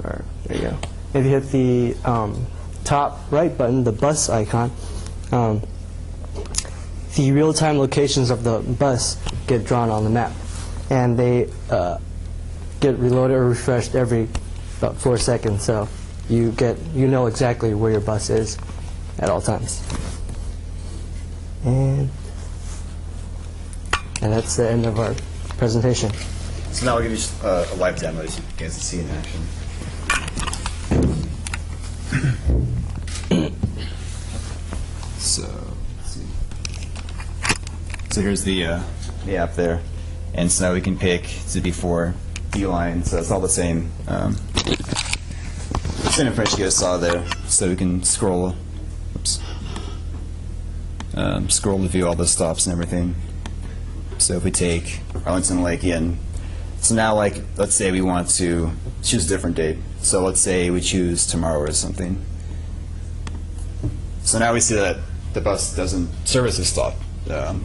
there you go. If you hit the top right button, the bus icon, the real-time locations of the bus get drawn on the map, and they get reloaded or refreshed every about 4 seconds, so you know exactly where your bus is at all times. And that's the end of our presentation. So now we'll give you a live demo so you guys can see in action. So, let's see. So here's the app there, and so now we can pick to before D-line. So it's all the same. Same information you guys saw there. So we can scroll. Oops. Scroll to view all the stops and everything. So if we take Arlington Lake in, so now like let's say we want to choose a different date. So let's say we choose tomorrow or something. So now we see that the bus doesn't service this stop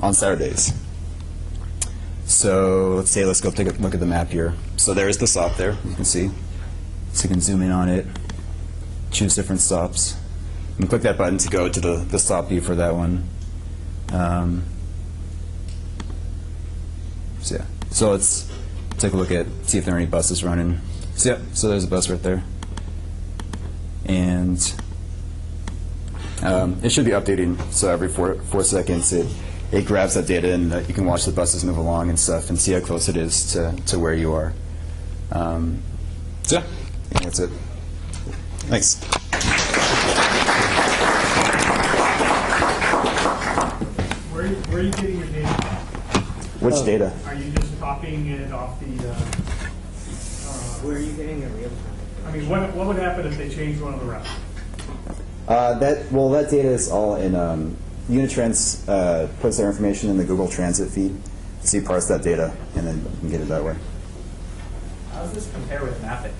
on Saturdays. So let's go take a look at the map here. So there's the stop there, you can see. So you can zoom in on it, choose different stops, and click that button to go to the stop view for that one. So yeah, so let's take a look at, see if there are any buses running. So yeah, so there's a bus right there. And it should be updating, so every 4 seconds it grabs that data and you can watch the buses move along and stuff and see how close it is to where you are. So yeah, I think that's it. Thanks. Where are you getting your data? Which data? Are you just copying it off the? Where are you getting it real time? I mean, what would happen if they changed one of the routes? That data is all in Unitrans puts their information in the Google Transit feed. So you parse that data and then you can get it that way. How does this compare with Mappix?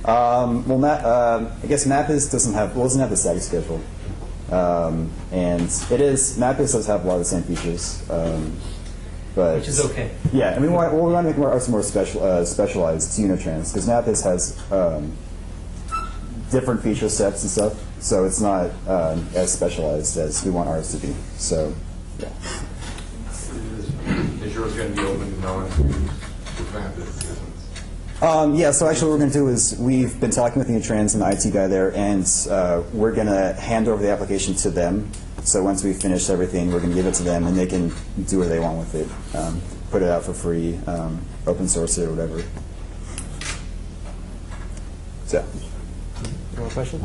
I guess Mappix doesn't have the static schedule, and Mappix does have a lot of the same features, but Which is okay. Yeah, I mean we want to make ours more specialized to Unitrans because Mappix has different feature sets and stuff, so it's not as specialized as we want ours to be. So, yeah. Is yours going to be open to non-Mappix? Yeah, so actually what we're going to do is we've been talking with Unitrans and the IT guy there, and we're going to hand over the application to them. So once we've finished everything, we're going to give it to them, and they can do what they want with it. Put it out for free, open source it or whatever. So. Any more questions?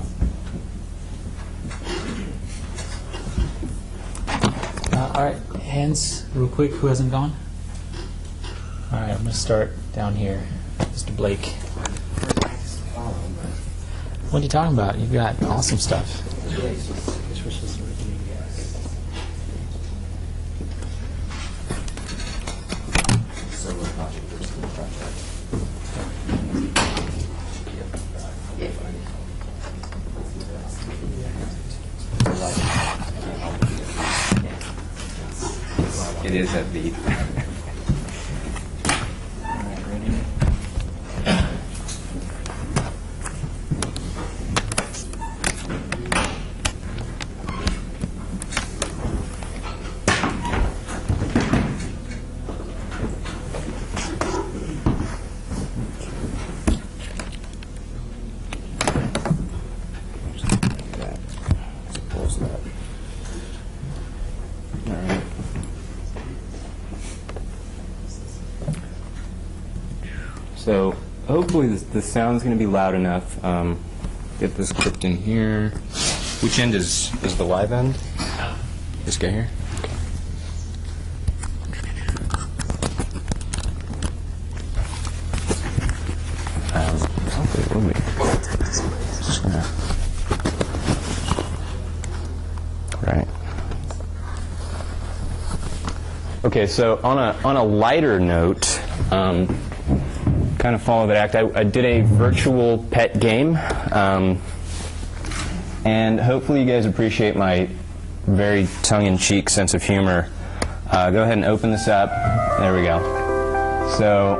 All right, hands real quick. Who hasn't gone? All right, I'm going to start down here. Mr. Blake. What are you talking about? You've got awesome stuff. It is that beat. So hopefully the sound's going to be loud enough. Get this clipped in here. Which end is the live end? This guy here? Okay. Just gonna. Right. Okay, so on a lighter note, kind of follow that act. I did a virtual pet game, and hopefully you guys appreciate my very tongue-in-cheek sense of humor. Go ahead and open this up. There we go. So,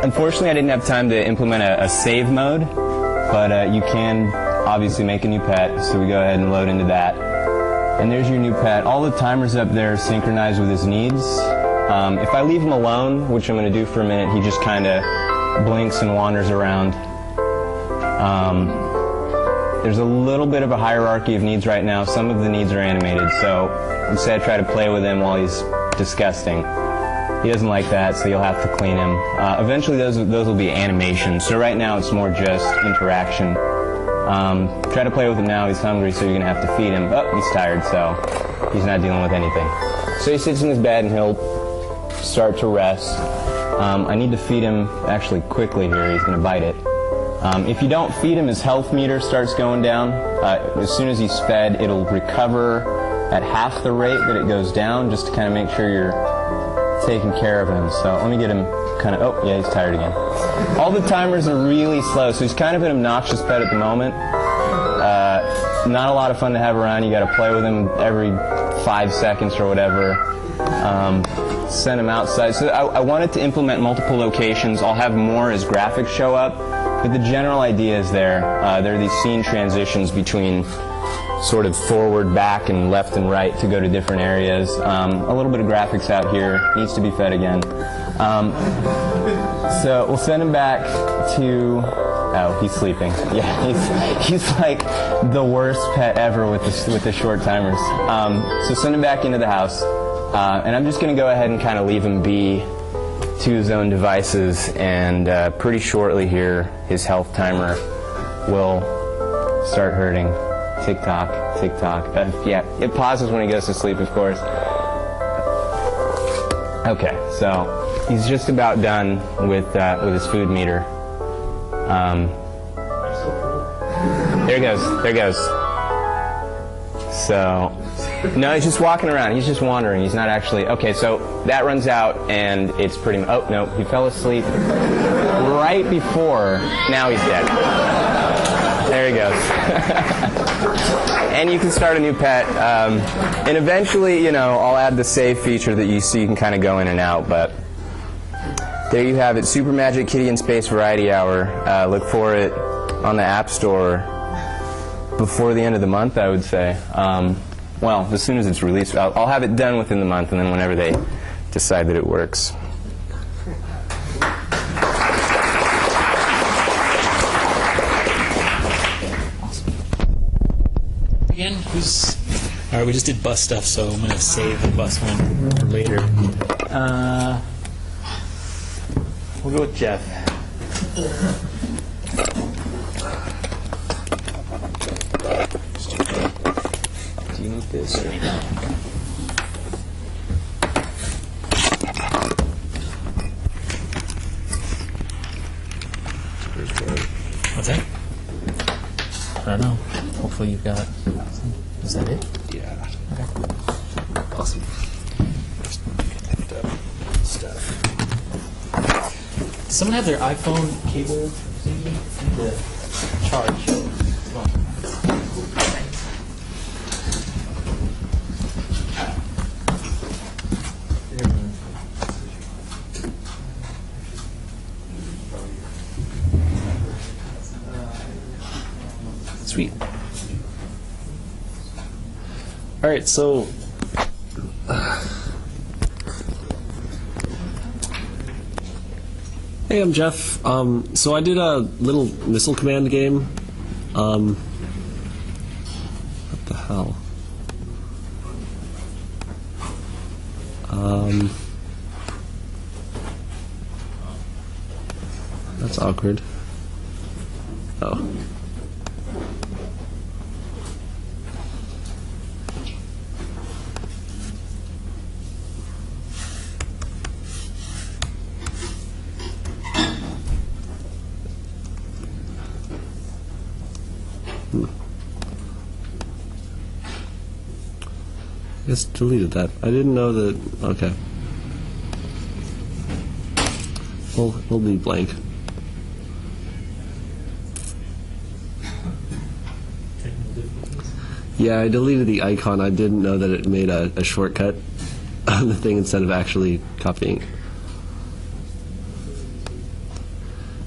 unfortunately I didn't have time to implement a save mode, but you can obviously make a new pet, so we go ahead and load into that. And there's your new pet. All the timers up there are synchronized with his needs. If I leave him alone, which I'm going to do for a minute, he just kind of blinks and wanders around. There's a little bit of a hierarchy of needs right now. Some of the needs are animated, so instead I try to play with him while he's disgusting. He doesn't like that, so you'll have to clean him. Eventually those will be animations, so right now it's more just interaction. Try to play with him now, he's hungry, so you're going to have to feed him. Oh, he's tired, so he's not dealing with anything. So he sits in his bed and he'll start to rest. I need to feed him actually quickly here, he's going to bite it. If you don't feed him, his health meter starts going down. As soon as he's fed, it'll recover at half the rate that it goes down, just to kind of make sure you're taking care of him. So let me get him kind of, oh yeah, he's tired again. All the timers are really slow, so he's kind of an obnoxious pet at the moment. Not a lot of fun to have around. You got to play with him every 5 seconds or whatever. Send him outside. So I wanted to implement multiple locations. I'll have more as graphics show up, but the general idea is there. There are these scene transitions between sort of forward, back, and left and right to go to different areas. A little bit of graphics out here. Needs to be fed again. So we'll send him back to... Oh, he's sleeping. Yeah, he's like the worst pet ever with the short timers. So send him back into the house. And I'm just going to go ahead and kind of leave him be to his own devices, and pretty shortly here his health timer will start hurting. Tick tock, tick tock. Yeah, it pauses when he goes to sleep, of course. Okay, so he's just about done with his food meter. There he goes, there he goes. So, no, he's just walking around. He's just wandering. He's not actually... Okay, so that runs out, and it's pretty... Oh, no, he fell asleep right before... Now he's dead. There he goes. And you can start a new pet. And eventually, you know, I'll add the save feature that you see. You can kind of go in and out, but... There you have it, Super Magic Kitty in Space Variety Hour. Look for it on the App Store before the end of the month, I would say. Well, as soon as it's released, I'll have it done within the month, and then whenever they decide that it works. Again, all right, we just did bus stuff, so I'm going to save the bus one for later. We'll go with Jeff. Do you need this? Or? What's that? I don't know. Hopefully you've got... Is that it? Yeah. Okay. Awesome. Stuff. Does someone have their iPhone cable to charge? Come on. Sweet. All right, so hey, I'm Jeff. So I did a little Missile Command game. What the hell? That's awkward. Oh. I just deleted that. I didn't know that. Okay. We'll be blank. Yeah, I deleted the icon. I didn't know that it made a shortcut on the thing instead of actually copying.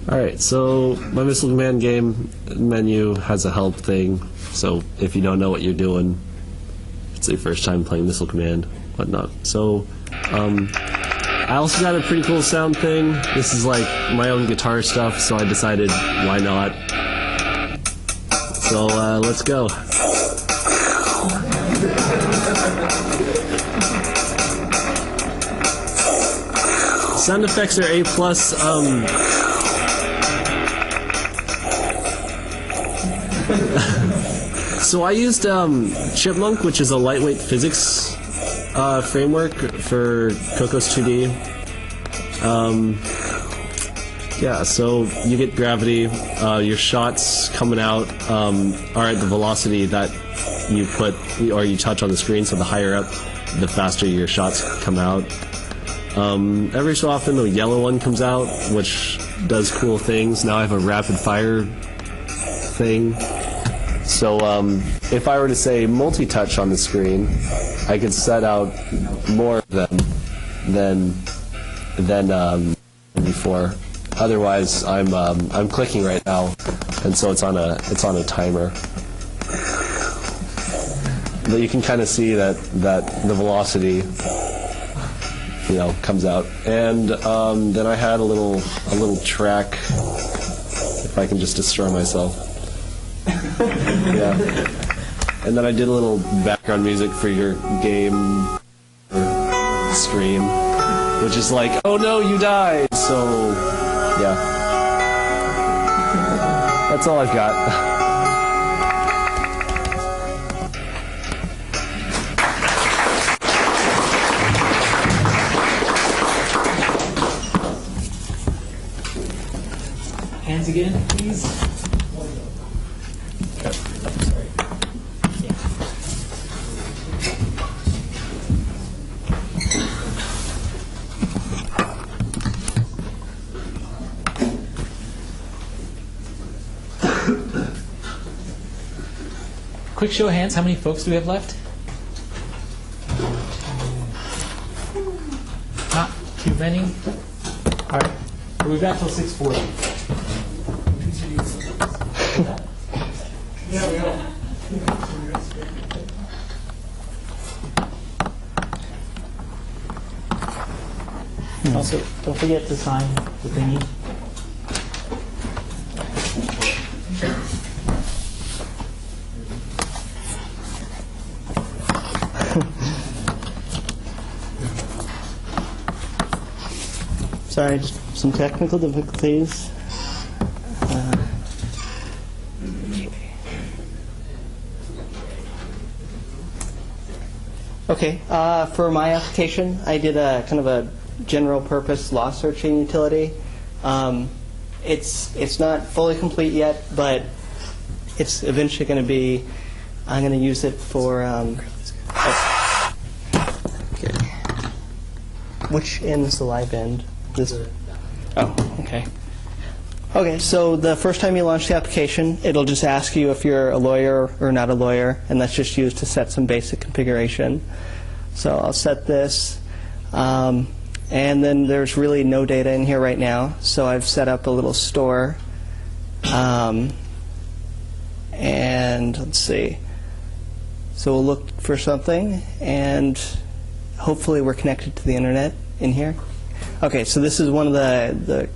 Alright, so my Missile Command game menu has a help thing, so if you don't know what you're doing, it's your first time playing Missile Command, whatnot. So, I also got a pretty cool sound thing. This is like my own guitar stuff, so I decided why not. So let's go. Sound effects are A+. So I used Chipmunk, which is a lightweight physics framework for Cocos 2D. Yeah, so you get gravity. Your shots coming out are at the velocity that you put or you touch on the screen. So the higher up, the faster your shots come out. Every so often, the yellow one comes out, which does cool things. Now I have a rapid fire thing. So if I were to say multi-touch on the screen, I could set out more of them than before. Otherwise, I'm clicking right now, and so it's on a timer. But you can kind of see that the velocity, comes out. And then I had a little track. If I can just destroy myself. Yeah. And then I did a little background music for your game stream, which is like, oh no, you died. So, yeah. That's all I've got. Hands again, please. Quick show of hands, how many folks do we have left? Not too many. All right, we've got till 6:40. Also, don't forget to sign the thingy. Sorry, just some technical difficulties. Okay, for my application, I did a kind of a general purpose law searching utility. It's not fully complete yet, but it's eventually going to be. I'm going to use it for. Okay. Which end is the live end? This. Oh, okay. Okay, so the first time you launch the application, it'll just ask you if you're a lawyer or not a lawyer, and that's just used to set some basic configuration. So I'll set this. And then there's really no data in here right now, so I've set up a little store. And let's see. So we'll look for something, and hopefully we're connected to the internet in here. Okay, so this is one of the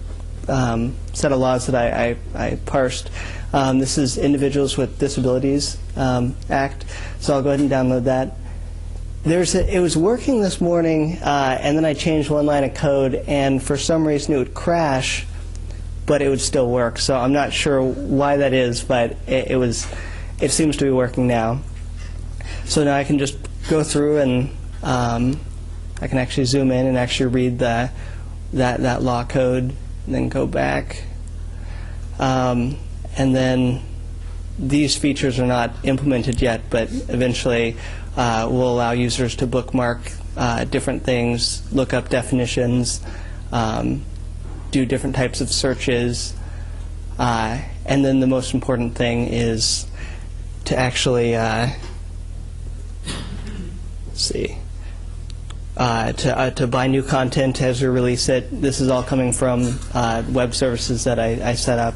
set of laws that I parsed. This is Individuals with Disabilities Act, so I'll go ahead and download that. It was working this morning, and then I changed one line of code, and for some reason it would crash, but it would still work. So I'm not sure why that is, but it seems to be working now. So now I can just go through and I can actually zoom in and actually read that law code, and then go back. And then these features are not implemented yet, but eventually will allow users to bookmark different things, look up definitions, do different types of searches, and then the most important thing is to actually to buy new content as we release it. This is all coming from web services that I set up.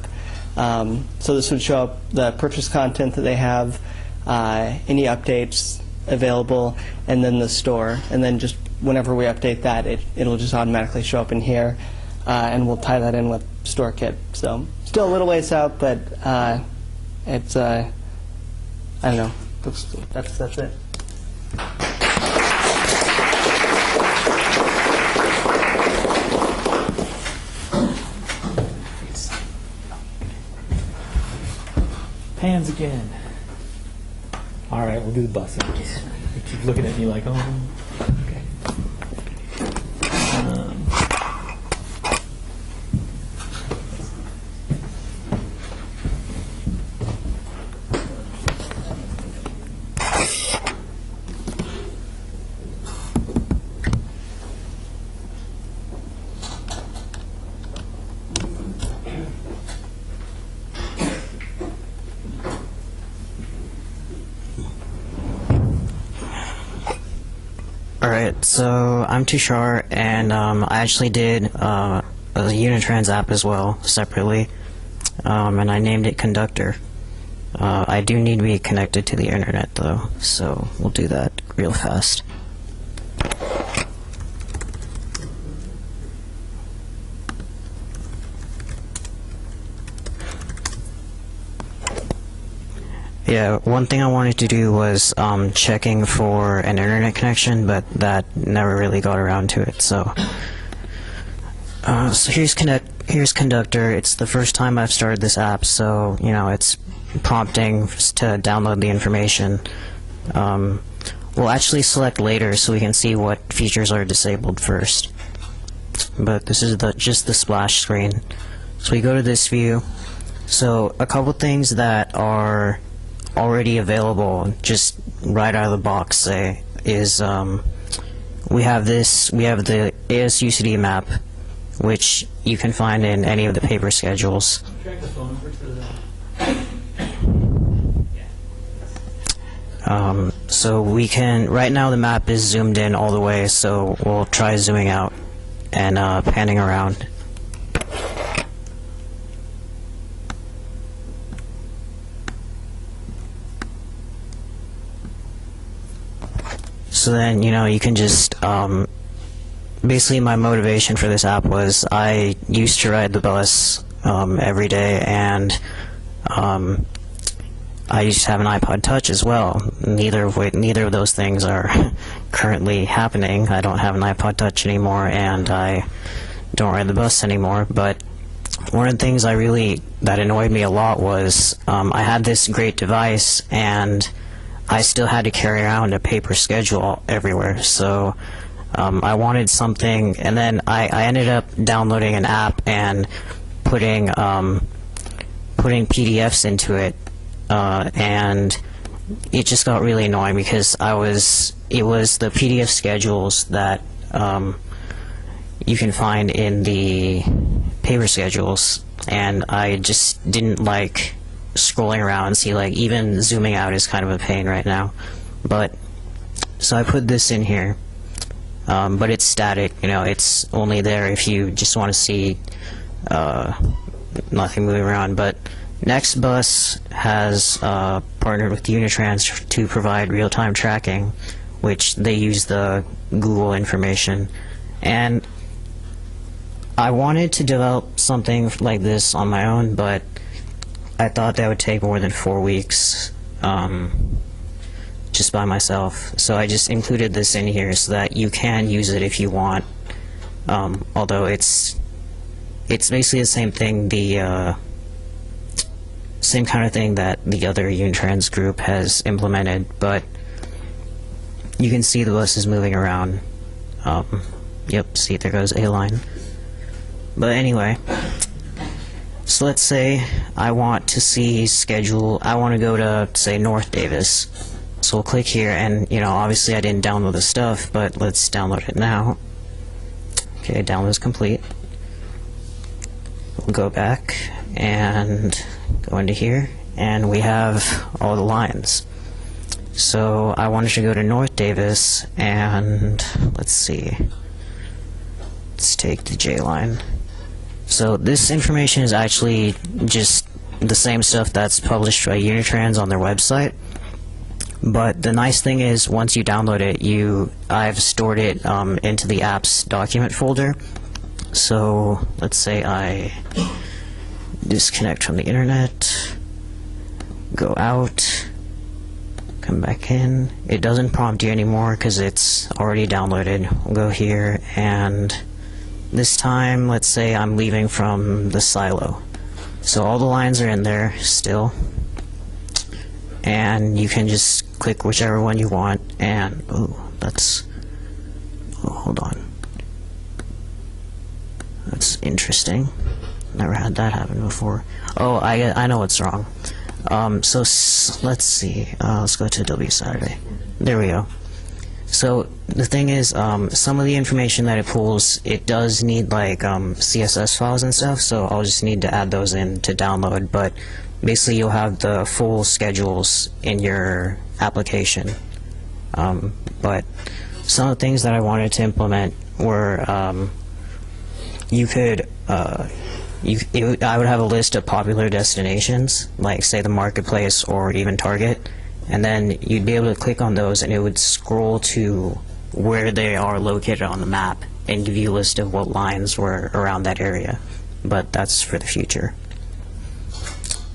So this would show up the purchase content that they have, any updates available, and then the store. And then just whenever we update that, it'll just automatically show up in here, and we'll tie that in with StoreKit. So still a little ways out, but it's I don't know. That's it. Hands again. All right, we'll do the bus again. You keep looking at me like, oh, okay. Alright, so I'm Tushar, and I actually did a Unitrans app as well, separately, and I named it Conductor. I do need to be connected to the internet, though, so we'll do that real fast. Yeah, one thing I wanted to do was checking for an internet connection, but that never really got around to it. So, so here's Conductor. It's the first time I've started this app, so it's prompting to download the information. We'll actually select later so we can see what features are disabled first. But this is just the splash screen. So we go to this view. So a couple things that are already available just right out of the box, say, is we have the ASUCD map, which you can find in any of the paper schedules. Drag the phone over to the So we can, right now the map is zoomed in all the way, so we'll try zooming out and panning around. So then, you can just, basically my motivation for this app was I used to ride the bus every day, and I used to have an iPod Touch as well. Neither of those things are currently happening. I don't have an iPod Touch anymore, and I don't ride the bus anymore. But one of the things that annoyed me a lot was I had this great device, and I still had to carry around a paper schedule everywhere. So I wanted something, and then I ended up downloading an app and putting PDFs into it, and it just got really annoying because it was the PDF schedules that you can find in the paper schedules, and I just didn't like scrolling around and see, even zooming out is kind of a pain right now. But so I put this in here, but it's static. It's only there if you just want to see nothing moving around. But NextBus has partnered with Unitrans to provide real-time tracking, which they use the Google information. And I wanted to develop something like this on my own, but I thought that would take more than 4 weeks just by myself. So I just included this in here so that you can use it if you want. Although it's basically the same thing, same kind of thing that the other Unitrans group has implemented, but you can see the bus is moving around. Yep, see, there goes A-Line. But anyway, so let's say I want to see schedule, I want to go to, say, North Davis. So we'll click here, and, obviously I didn't download the stuff, but let's download it now. Okay, download is complete. We'll go back and go into here, and we have all the lines. So I wanted to go to North Davis, and let's see. Let's take the J line. So this information is actually just the same stuff that's published by Unitrans on their website, But the nice thing is, once you download it, I've stored it into the apps document folder. So let's say I disconnect from the internet, go out, come back in. It doesn't prompt you anymore because it's already downloaded. We'll go here, and this time, let's say I'm leaving from the silo. So all the lines are in there still, and you can just click whichever one you want, and hold on. That's interesting. Never had that happen before. Oh, I know what's wrong. So let's see. Let's go to W Saturday. There we go. So the thing is, some of the information that it pulls, it does need like CSS files and stuff. So I'll just need to add those in to download. But basically, you'll have the full schedules in your application. But some of the things that I wanted to implement were you could. I would have a list of popular destinations, like say the marketplace or even Target, and then you'd be able to click on those and it would scroll to where they are located on the map and give you a list of what lines were around that area. But that's for the future.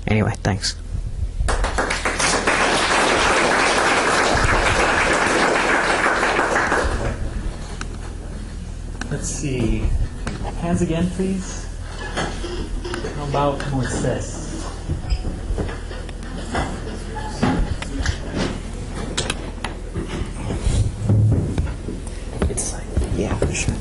Anyway, thanks. Let's see. Hands again, please. How about Moises? It's like, yeah, for sure.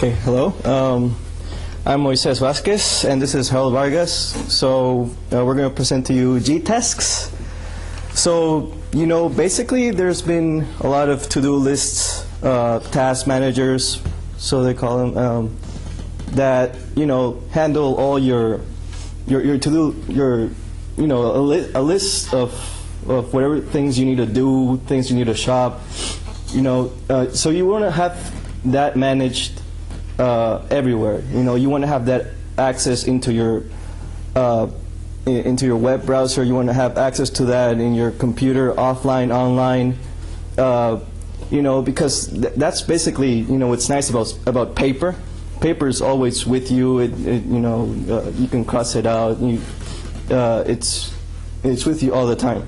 Okay, hello. I'm Moises Vasquez, and this is Harold Vargas. So we're going to present to you Gtasks. So, basically there's been a lot of to-do lists, task managers, so they call them, that, handle all your to-do, a list of whatever things you need to do, things you need to shop, so you want to have that managed everywhere. You want to have that access into your web browser. You want to have access to that in your computer, offline, online. Because that's basically what's nice about paper. Paper is always with you. You can cross it out. It's with you all the time.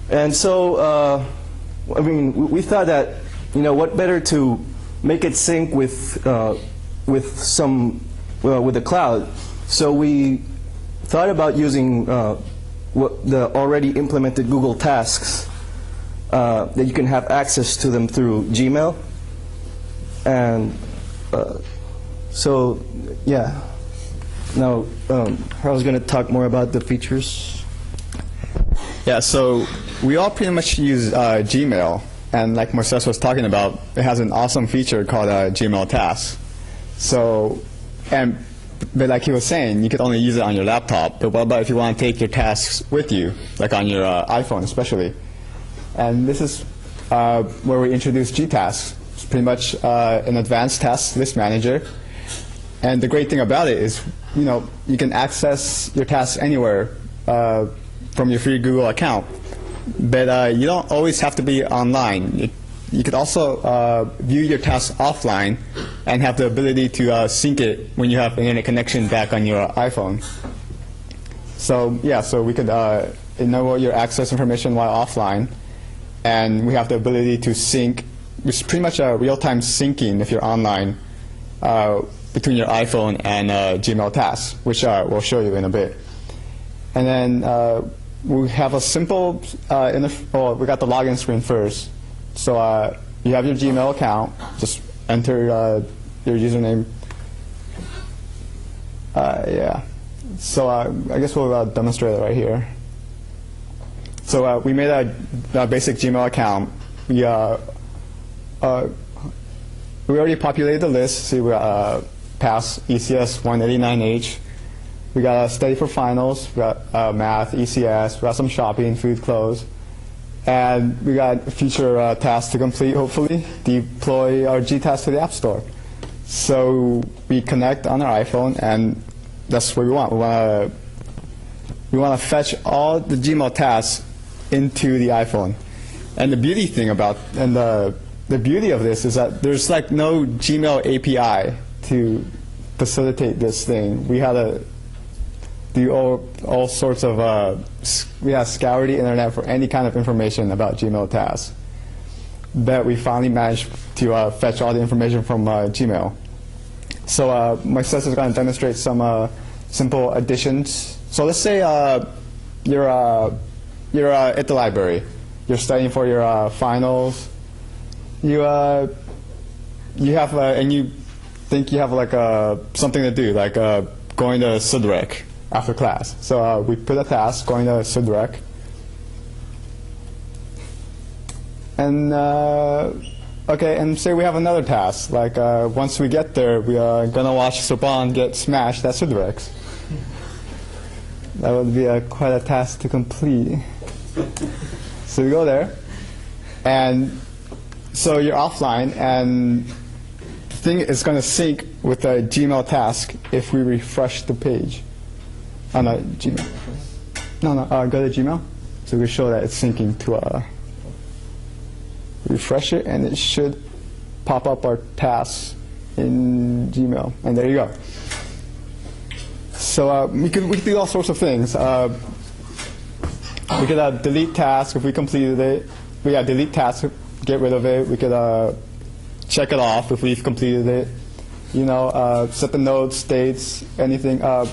And so we thought that what better to make it sync with the cloud. So we thought about using the already implemented Google Tasks, that you can have access to them through Gmail. And so, yeah. Now, Harold's going to talk more about the features. Yeah, so we all pretty much use Gmail. And like Moises was talking about, it has an awesome feature called Gmail Tasks. So, but like he was saying, you could only use it on your laptop. But what about if you want to take your tasks with you, like on your iPhone especially? And this is where we introduce Gtasks. It's pretty much an advanced task list manager. And the great thing about it is, you can access your tasks anywhere from your free Google account. But you don't always have to be online. You could also view your tasks offline and have the ability to sync it when you have internet connection back on your iPhone. So yeah, so we could enable your access information while offline, and we have the ability to sync, which is pretty much a real-time syncing if you're online between your iPhone and Gmail Tasks, which we'll show you in a bit. And then we have a simple we got the login screen first. So you have your Gmail account. Just enter your username. Yeah. So I guess we'll demonstrate it right here. So we made a basic Gmail account. We already populated the list. See, we pass ECS 189H. We got study for finals. We got math, ECS. We got some shopping, food, clothes. And we got future tasks to complete, hopefully. Deploy our GTAS to the App Store. So we connect on our iPhone, and that's what we want. We want to fetch all the Gmail tasks into the iPhone. And the beauty thing about, and the beauty of this is that there's like no Gmail API to facilitate this thing. We had to do all sorts of, we had to scour the internet for any kind of information about Gmail tasks. But we finally managed to fetch all the information from Gmail. So my sis is going to demonstrate some simple additions. So let's say you're at the library. You're studying for your finals. You have and you think you have like something to do, like going to Sudrec after class. So we put a task going to Sudrec. And okay, and say we have another task. Like once we get there, we are gonna watch Sopan get smashed at Sudrex. That would be quite a task to complete. So we go there, and so you're offline, and the thing is going to sync with a Gmail task if we refresh the page. Oh no, Gmail. No, go to Gmail. So we show that it's syncing to refresh it, and it should pop up our tasks in Gmail, and there you go. So we could do all sorts of things. We could delete task if we completed it. We delete task, get rid of it. We could check it off if we've completed it. You know, set the notes, dates, anything. I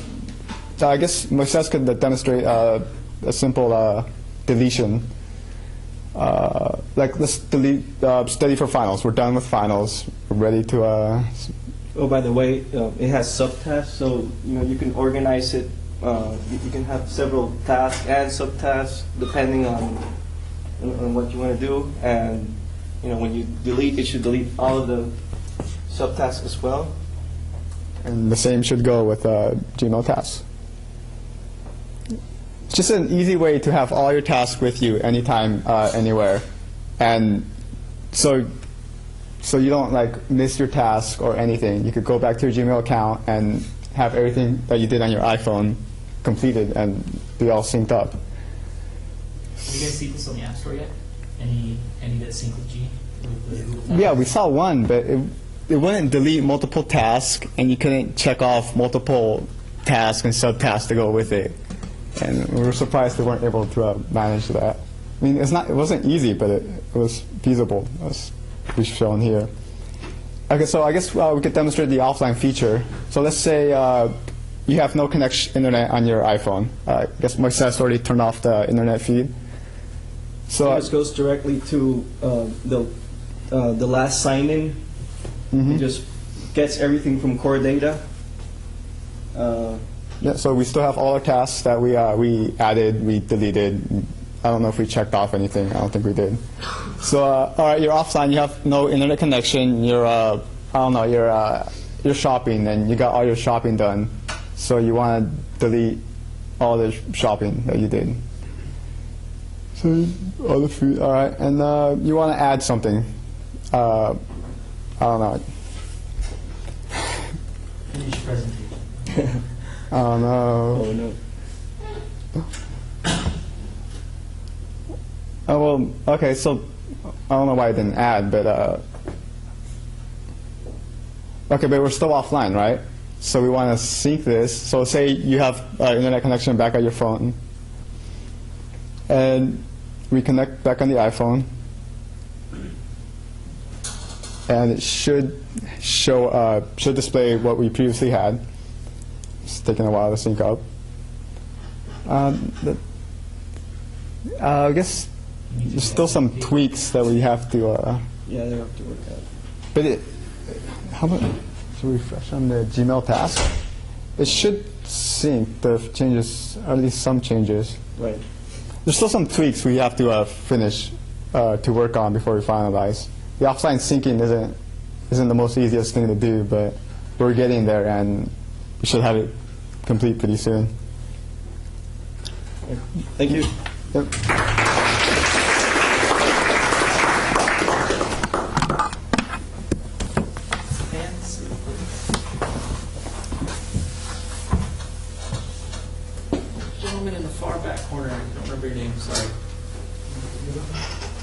guess Moises could demonstrate a simple deletion. Like let's delete study for finals. We're done with finals. We're ready to. Oh, by the way, it has subtasks, so you can organize it. You can have several tasks and subtasks depending on what you want to do. And when you delete, it should delete all of the subtasks as well. And the same should go with Gmail tasks. It's just an easy way to have all your tasks with you anytime, anywhere, and so you don't like miss your task or anything. You could go back to your Gmail account and have everything that you did on your iPhone completed and be all synced up. Have you guys seen this on the App Store yet? Any that sync with G? Yeah, we saw one, but it wouldn't delete multiple tasks, and you couldn't check off multiple tasks and subtasks to go with it. And we were surprised they weren't able to manage that. I mean, it wasn't easy, but it was feasible, as we've shown here. Okay, so I guess we could demonstrate the offline feature. So let's say you have no internet on your iPhone. I guess Moises already turned off the internet feed. So this goes directly to the last sign-in. It just gets everything from core data. Yeah, so we still have all our tasks that we added, we deleted. I don't know if we checked off anything. I don't think we did. So, all right, you're offline. You have no internet connection. You're, I don't know, you're shopping, and you got all your shopping done. So you want to delete all the shopping that you did. So all the food, all right, and you want to add something. I don't know. Finish presentation. I don't know. Oh no. Oh, well, okay, so I don't know why I didn't add, but okay, but we're still offline, right? So we want to sync this. So say you have internet connection back at your phone, and we connect back on the iPhone, and it should show should display what we previously had. It's taking a while to sync up. I guess there's still some tweaks that we have to Yeah, they have to work out. But how about to refresh on the Gmail task? It should sync the changes, or at least some changes. Right. There's still some tweaks we have to finish to work on before we finalize. The offline syncing isn't the most easiest thing to do, but we're getting there, and we should have it complete pretty soon. Thank you. Yep. Gentleman in the far back corner, I don't remember your name, sorry.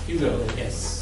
Hugo, yes.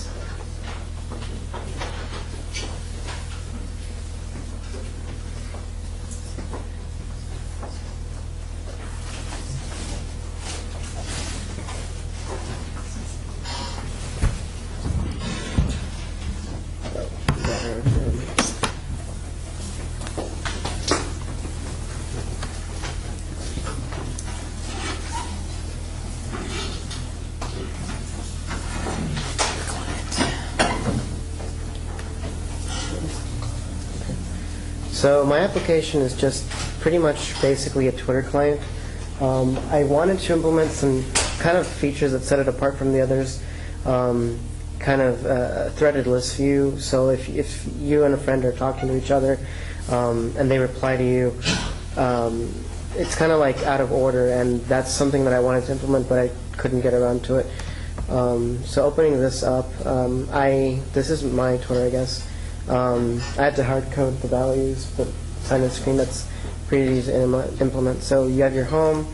So my application is just pretty much basically a Twitter client. I wanted to implement some kind of features that set it apart from the others, kind of a threaded list view. So if you and a friend are talking to each other and they reply to you, it's kind of like out of order, and that's something that I wanted to implement, but I couldn't get around to it. So opening this up, this is my Twitter, I guess. I had to hard code the values, but sign-in screen, that's pretty easy to implement. So you have your home,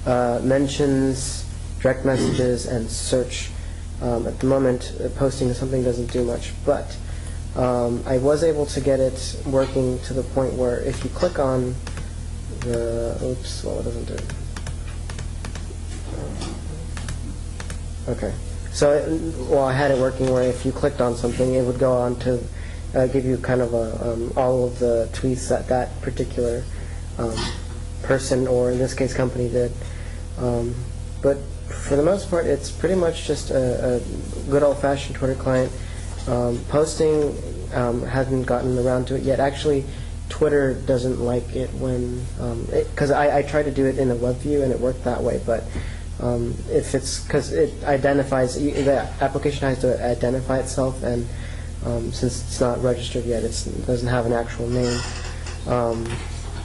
mentions, direct messages, and search. At the moment, posting something doesn't do much, but I was able to get it working to the point where if you click on the, oops, well, it doesn't do it. Okay. So, well, I had it working where if you clicked on something, it would go on to give you kind of all of the tweets that that particular person, or in this case company, did. But for the most part, it's pretty much just a good old-fashioned Twitter client. Posting hasn't gotten around to it yet. Actually, Twitter doesn't like it when, because I tried to do it in a web view and it worked that way, but if it's, because it identifies, the application has to identify itself, and since it's not registered yet, it doesn't have an actual name.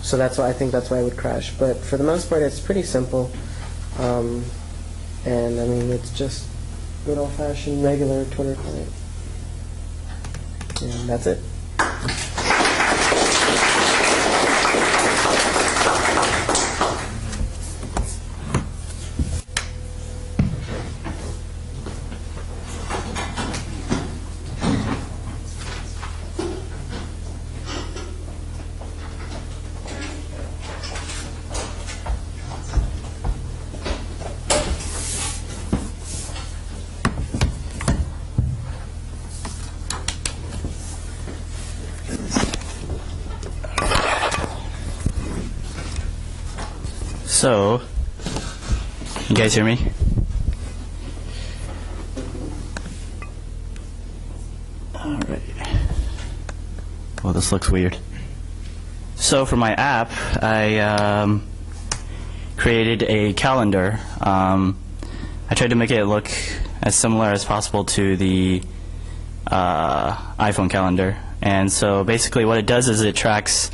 So that's why I think that's why it would crash. But for the most part, it's pretty simple. And I mean, it's just good old-fashioned regular Twitter client. And that's it. So, you guys hear me? All right. Well, this looks weird. So for my app, I created a calendar. I tried to make it look as similar as possible to the iPhone calendar. And so basically what it does is it tracks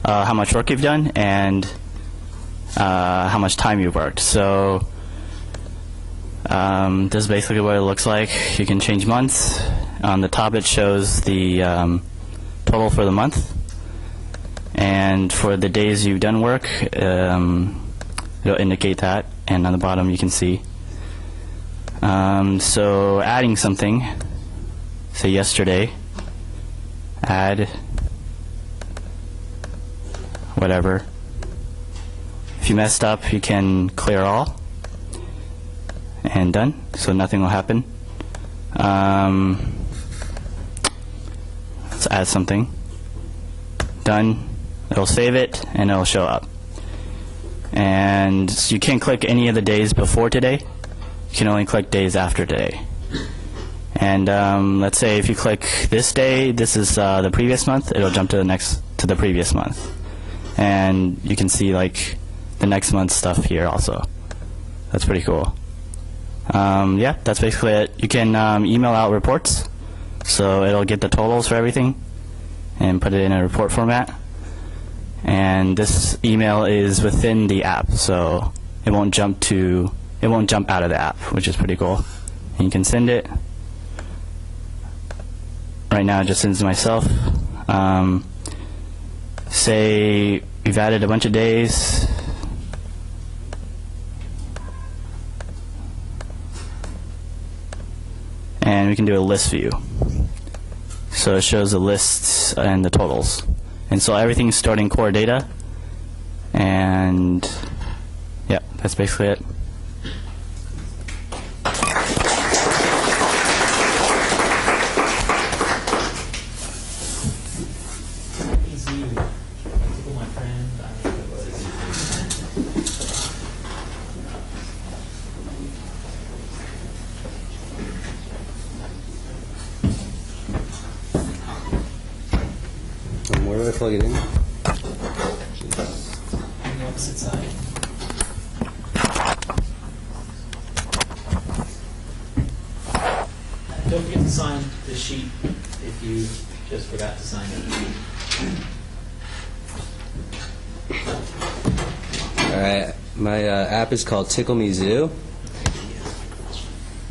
how much work you've done and how much time you've worked. So this is basically what it looks like. You can change months. On the top it shows the total for the month, and for the days you've done work it'll indicate that, and on the bottom you can see. So adding something, say yesterday, add whatever. If you messed up, you can clear all, and done, so nothing will happen. Let's add something. Done. It'll save it, and it'll show up. And you can't click any of the days before today. You can only click days after today. And let's say if you click this day, this is the previous month, it'll jump to the previous month. And you can see like the next month's stuff here also. That's pretty cool. Yeah, that's basically it. You can email out reports, so it'll get the totals for everything and put it in a report format. And this email is within the app, so it won't jump out of the app, which is pretty cool. And you can send it. Right now it just sends to myself. Say we've added a bunch of days. And we can do a list view. So it shows the lists and the totals. And so everything's stored in core data. And yeah, that's basically it. Where do I plug it in? On the opposite side. Don't forget to sign the sheet if you just forgot to sign it. All right, my app is called Tickle Me Zoo.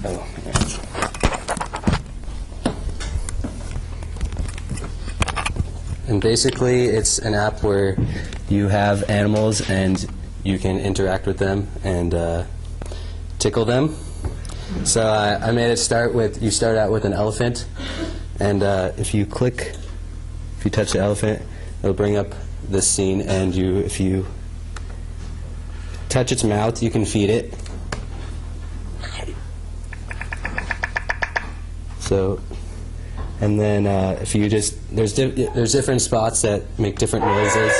Oh, and basically, it's an app where you have animals and you can interact with them and tickle them. So I made it start with, you start out with an elephant, and if you touch the elephant, it'll bring up this scene, and if you touch its mouth, you can feed it. So, and then if you there's different spots that make different noises,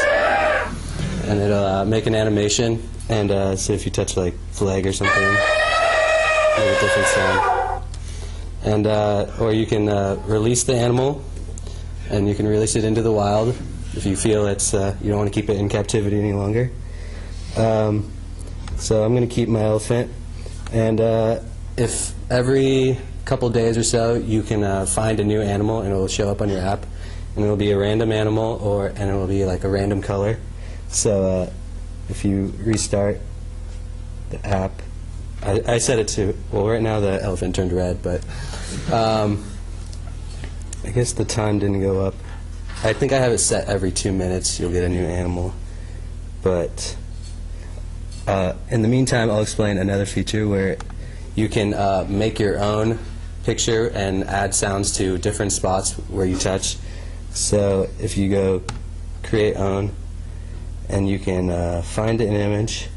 and it'll make an animation. And so if you touch like the leg or something, make a different sound. And or you can release the animal, and you can release it into the wild if you feel it's you don't want to keep it in captivity any longer. So I'm going to keep my elephant, and if every couple days or so you can find a new animal, and it will show up on your app, and it will be a random animal, and it will be like a random color. So if you restart the app, I set it to, well, right now the elephant turned red, but I guess the time didn't go up. I think I have it set every 2 minutes you'll get a new animal. But in the meantime, I'll explain another feature where you can make your own picture and add sounds to different spots where you touch. So if you go create own, and you can find an image.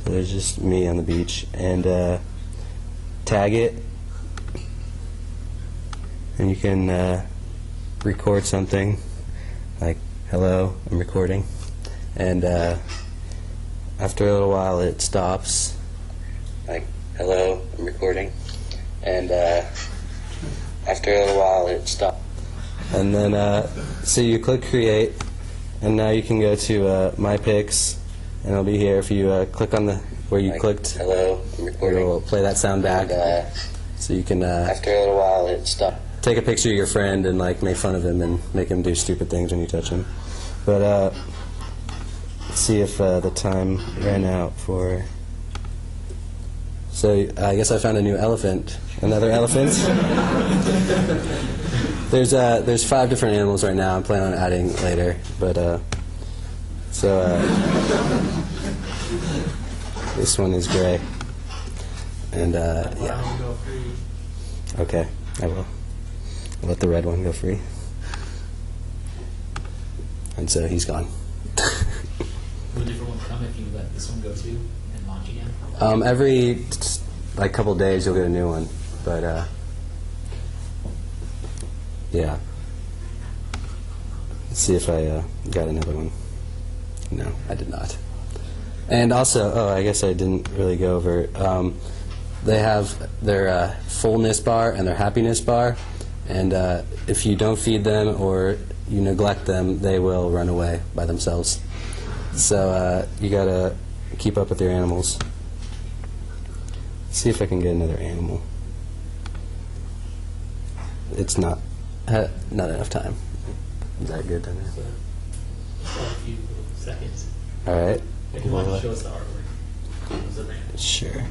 So there's just me on the beach, and tag it, and you can record something like, hello, I'm recording, and after a little while it stops, like, hello, I'm recording, and after a little while it stops. And then, so you click create, and now you can go to my pics, and it'll be here. If you click on where you clicked, hello, I'm recording, it'll play that sound back. And, so you can, after a little while it stops. Take a picture of your friend and like make fun of him and make him do stupid things when you touch him. But let's see if the time ran out for. So I guess I found a new elephant, another elephant. There's 5 different animals right now. I'm planning on adding later, but this one is gray, and yeah. Okay, I will. I'll let the red one go free. And so he's gone. Will a different one come if you let this one go too and launch again? Every like couple days you'll get a new one, but yeah. Let's see if I got another one. No, I did not. And also, I guess I didn't really go over. they have their fullness bar and their happiness bar, and if you don't feed them or you neglect them, they will run away by themselves. So you gotta keep up with your animals. See if I can get another animal. It's not enough time. Is that good? A few seconds. All right. If you want to show us the artwork. Sure.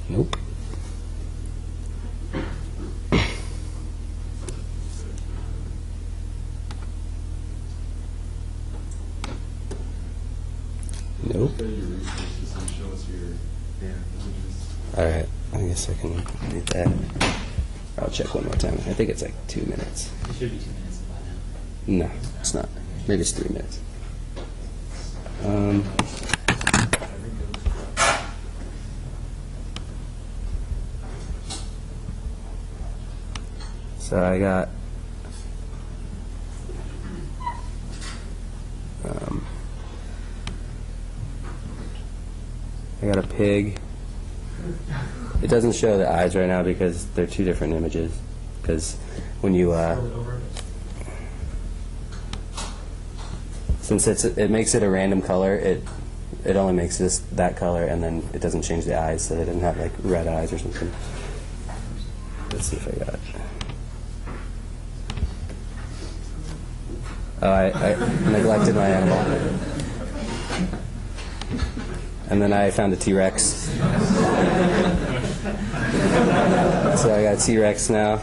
Nope. Nope. Alright, I guess I can do that. I'll check one more time. I think it's like 2 minutes. It should be 2 minutes by now. No, it's not. Maybe it's 3 minutes. So I got a pig. It doesn't show the eyes right now because they're two different images. Because when you since it makes it a random color, it only makes that color, and then it doesn't change the eyes, so it doesn't have like red eyes or something. Let's see if I got it. Oh, I neglected my animal. And then I found a T-Rex. So I got a T-Rex now.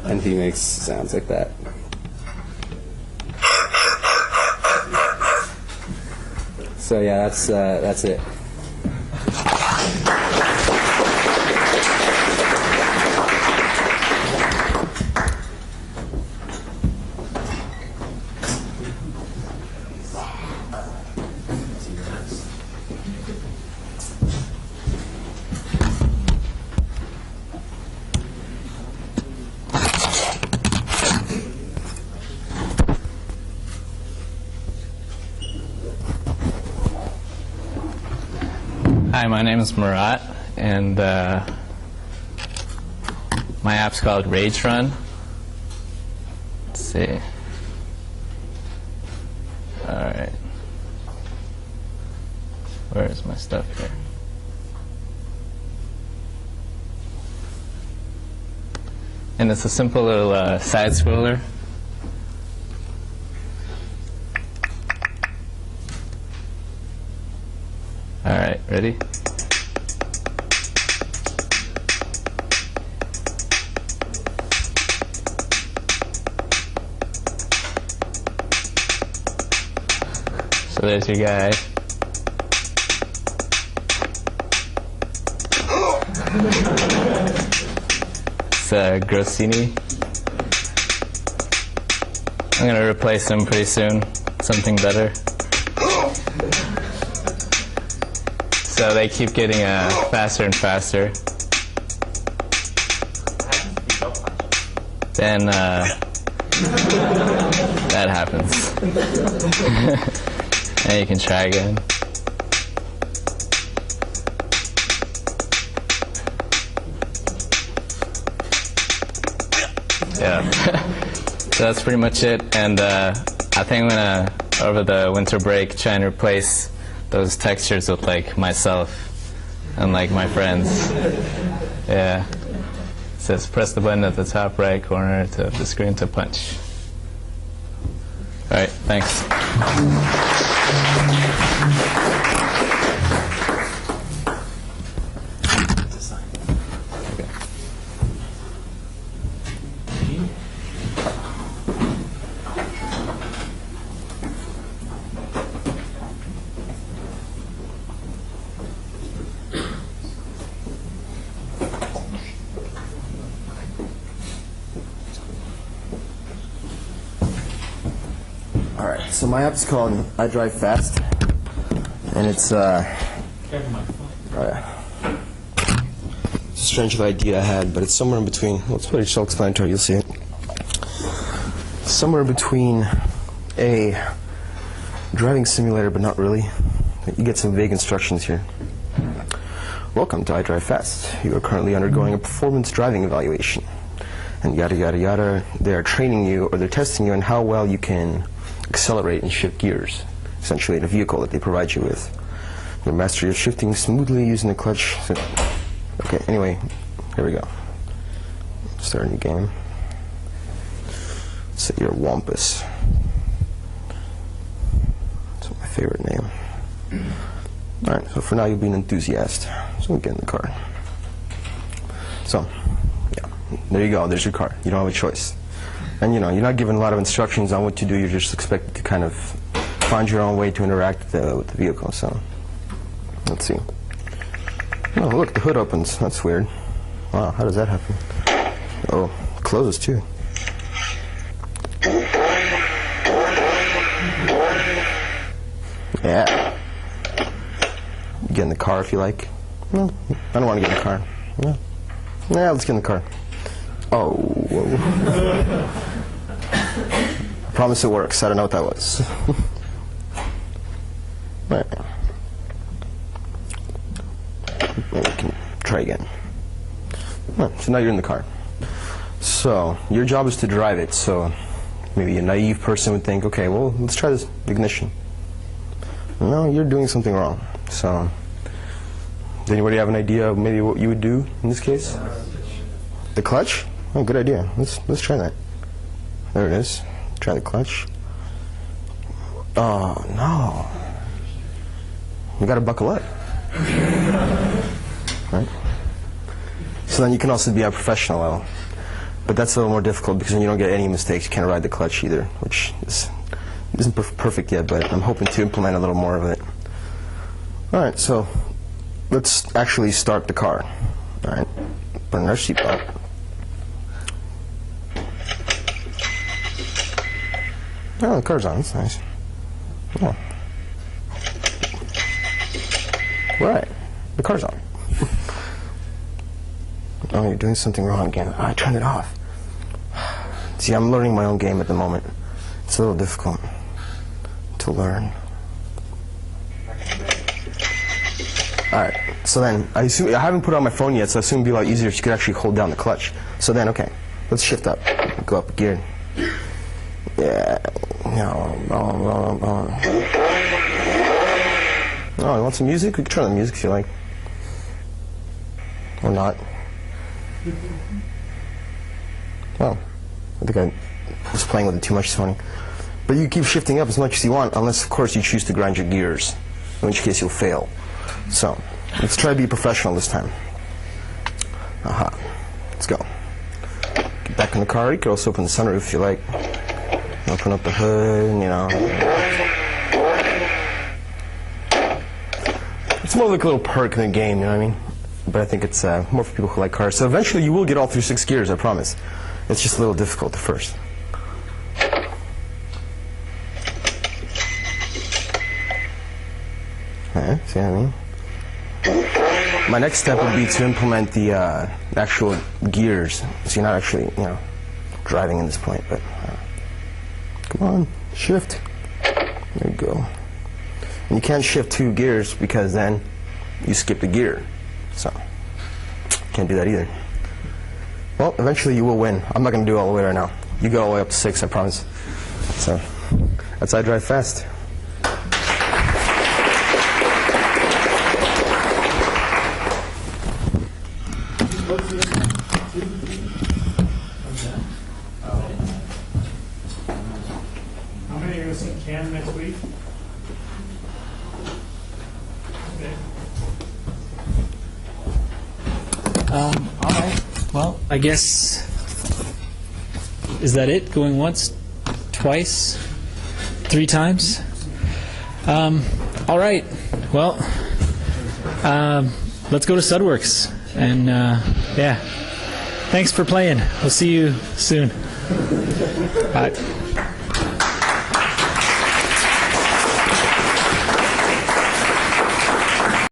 And he makes sounds like that. So yeah, that's it. Hi, my name is Murat, and my app's called Rage Run. Let's see. All right. Where is my stuff here? And it's a simple little side scroller. All right, ready? So there's your guy. It's Grossini. I'm gonna replace him pretty soon. Something better. So they keep getting faster and faster. Then that happens. And you can try again. Yeah. So that's pretty much it. And I think I'm gonna, over the winter break, try and replace those textures with like myself and like my friends. Yeah. It says press the button at the top right corner of the screen to punch. All right, thanks. Alright, so my app's called I Drive Fast, and it's it's a strange little idea I had, but it's somewhere in between. Well, it's pretty self-explanatory, you'll see it. somewhere between a driving simulator, but not really. You get some vague instructions here. Welcome to iDrive Fast. You are currently undergoing a performance driving evaluation. And yada, yada, yada. They're training you, or they're testing you on how well you can accelerate and shift gears, essentially in a vehicle that they provide you with. Your mastery of shifting smoothly using the clutch. Okay, anyway, here we go. Start a new game. Set your Wampus. That's my favorite name. Alright, so for now you'll be an enthusiast. So we'll get in the car. So, yeah, there you go, there's your car. You don't have a choice. And you know, you're not given a lot of instructions on what to do, you're just expected to kind of find your own way to interact with the vehicle, so. Let's see. Oh, look, the hood opens. That's weird. Wow, how does that happen? Oh, it closes too. Yeah. You get in the car if you like. No, I don't want to get in the car. No. Yeah, let's get in the car. Oh. I promise it works. I don't know what that was. Right. Maybe we can try again. Right, so now you're in the car. So your job is to drive it. So maybe a naive person would think, okay, well, let's try this ignition. No, you're doing something wrong. So does anybody have an idea of maybe what you would do in this case? The clutch? Oh, good idea. Let's try that. There it is. Try the clutch. Oh, no. You got to buckle up. Right? So then you can also be a professional level. But that's a little more difficult because then you don't get any mistakes. You can't ride the clutch either, which isn't perfect yet, but I'm hoping to implement a little more of it. All right, so let's actually start the car. All right, put in our seatbelt. Oh, the car's on. That's nice. Yeah. Right, the car's on. Oh, you're doing something wrong again. Oh, I turned it off. See, I'm learning my own game at the moment. It's a little difficult to learn. Alright, so then, I haven't put it on my phone yet, so I assume it'd be a lot easier if you could actually hold down the clutch. So then, okay, let's shift up. Go up a gear. Yeah. Oh, you want some music? We can turn on the music if you like. Or not. Well, I think I was playing with it too much this morning. But you keep shifting up as much as you want, unless, of course, you choose to grind your gears, in which case you'll fail. So, let's try to be professional this time. Aha. Let's go. Get back in the car. You could also open the sunroof if you like. Open up the hood, you know. It's more like a little perk in the game, you know what I mean? But I think it's more for people who like cars. So eventually you will get all through 6 gears, I promise. It's just a little difficult at first. Okay, see what I mean? My next step would be to implement the actual gears. So you're not actually, you know, driving in this point, but come on, shift. There you go. And you can't shift 2 gears because then you skip the gear. So, can't do that either. Well, eventually you will win. I'm not going to do it all the way right now. You go all the way up to 6, I promise. So, that's iDrive Fast. How many are going to see Cam next week? Okay. All right. Well, I guess, is that it? Going once, twice, 3 times? All right. Well, let's go to Studworks. And, yeah. Thanks for playing. We'll see you soon. Bye.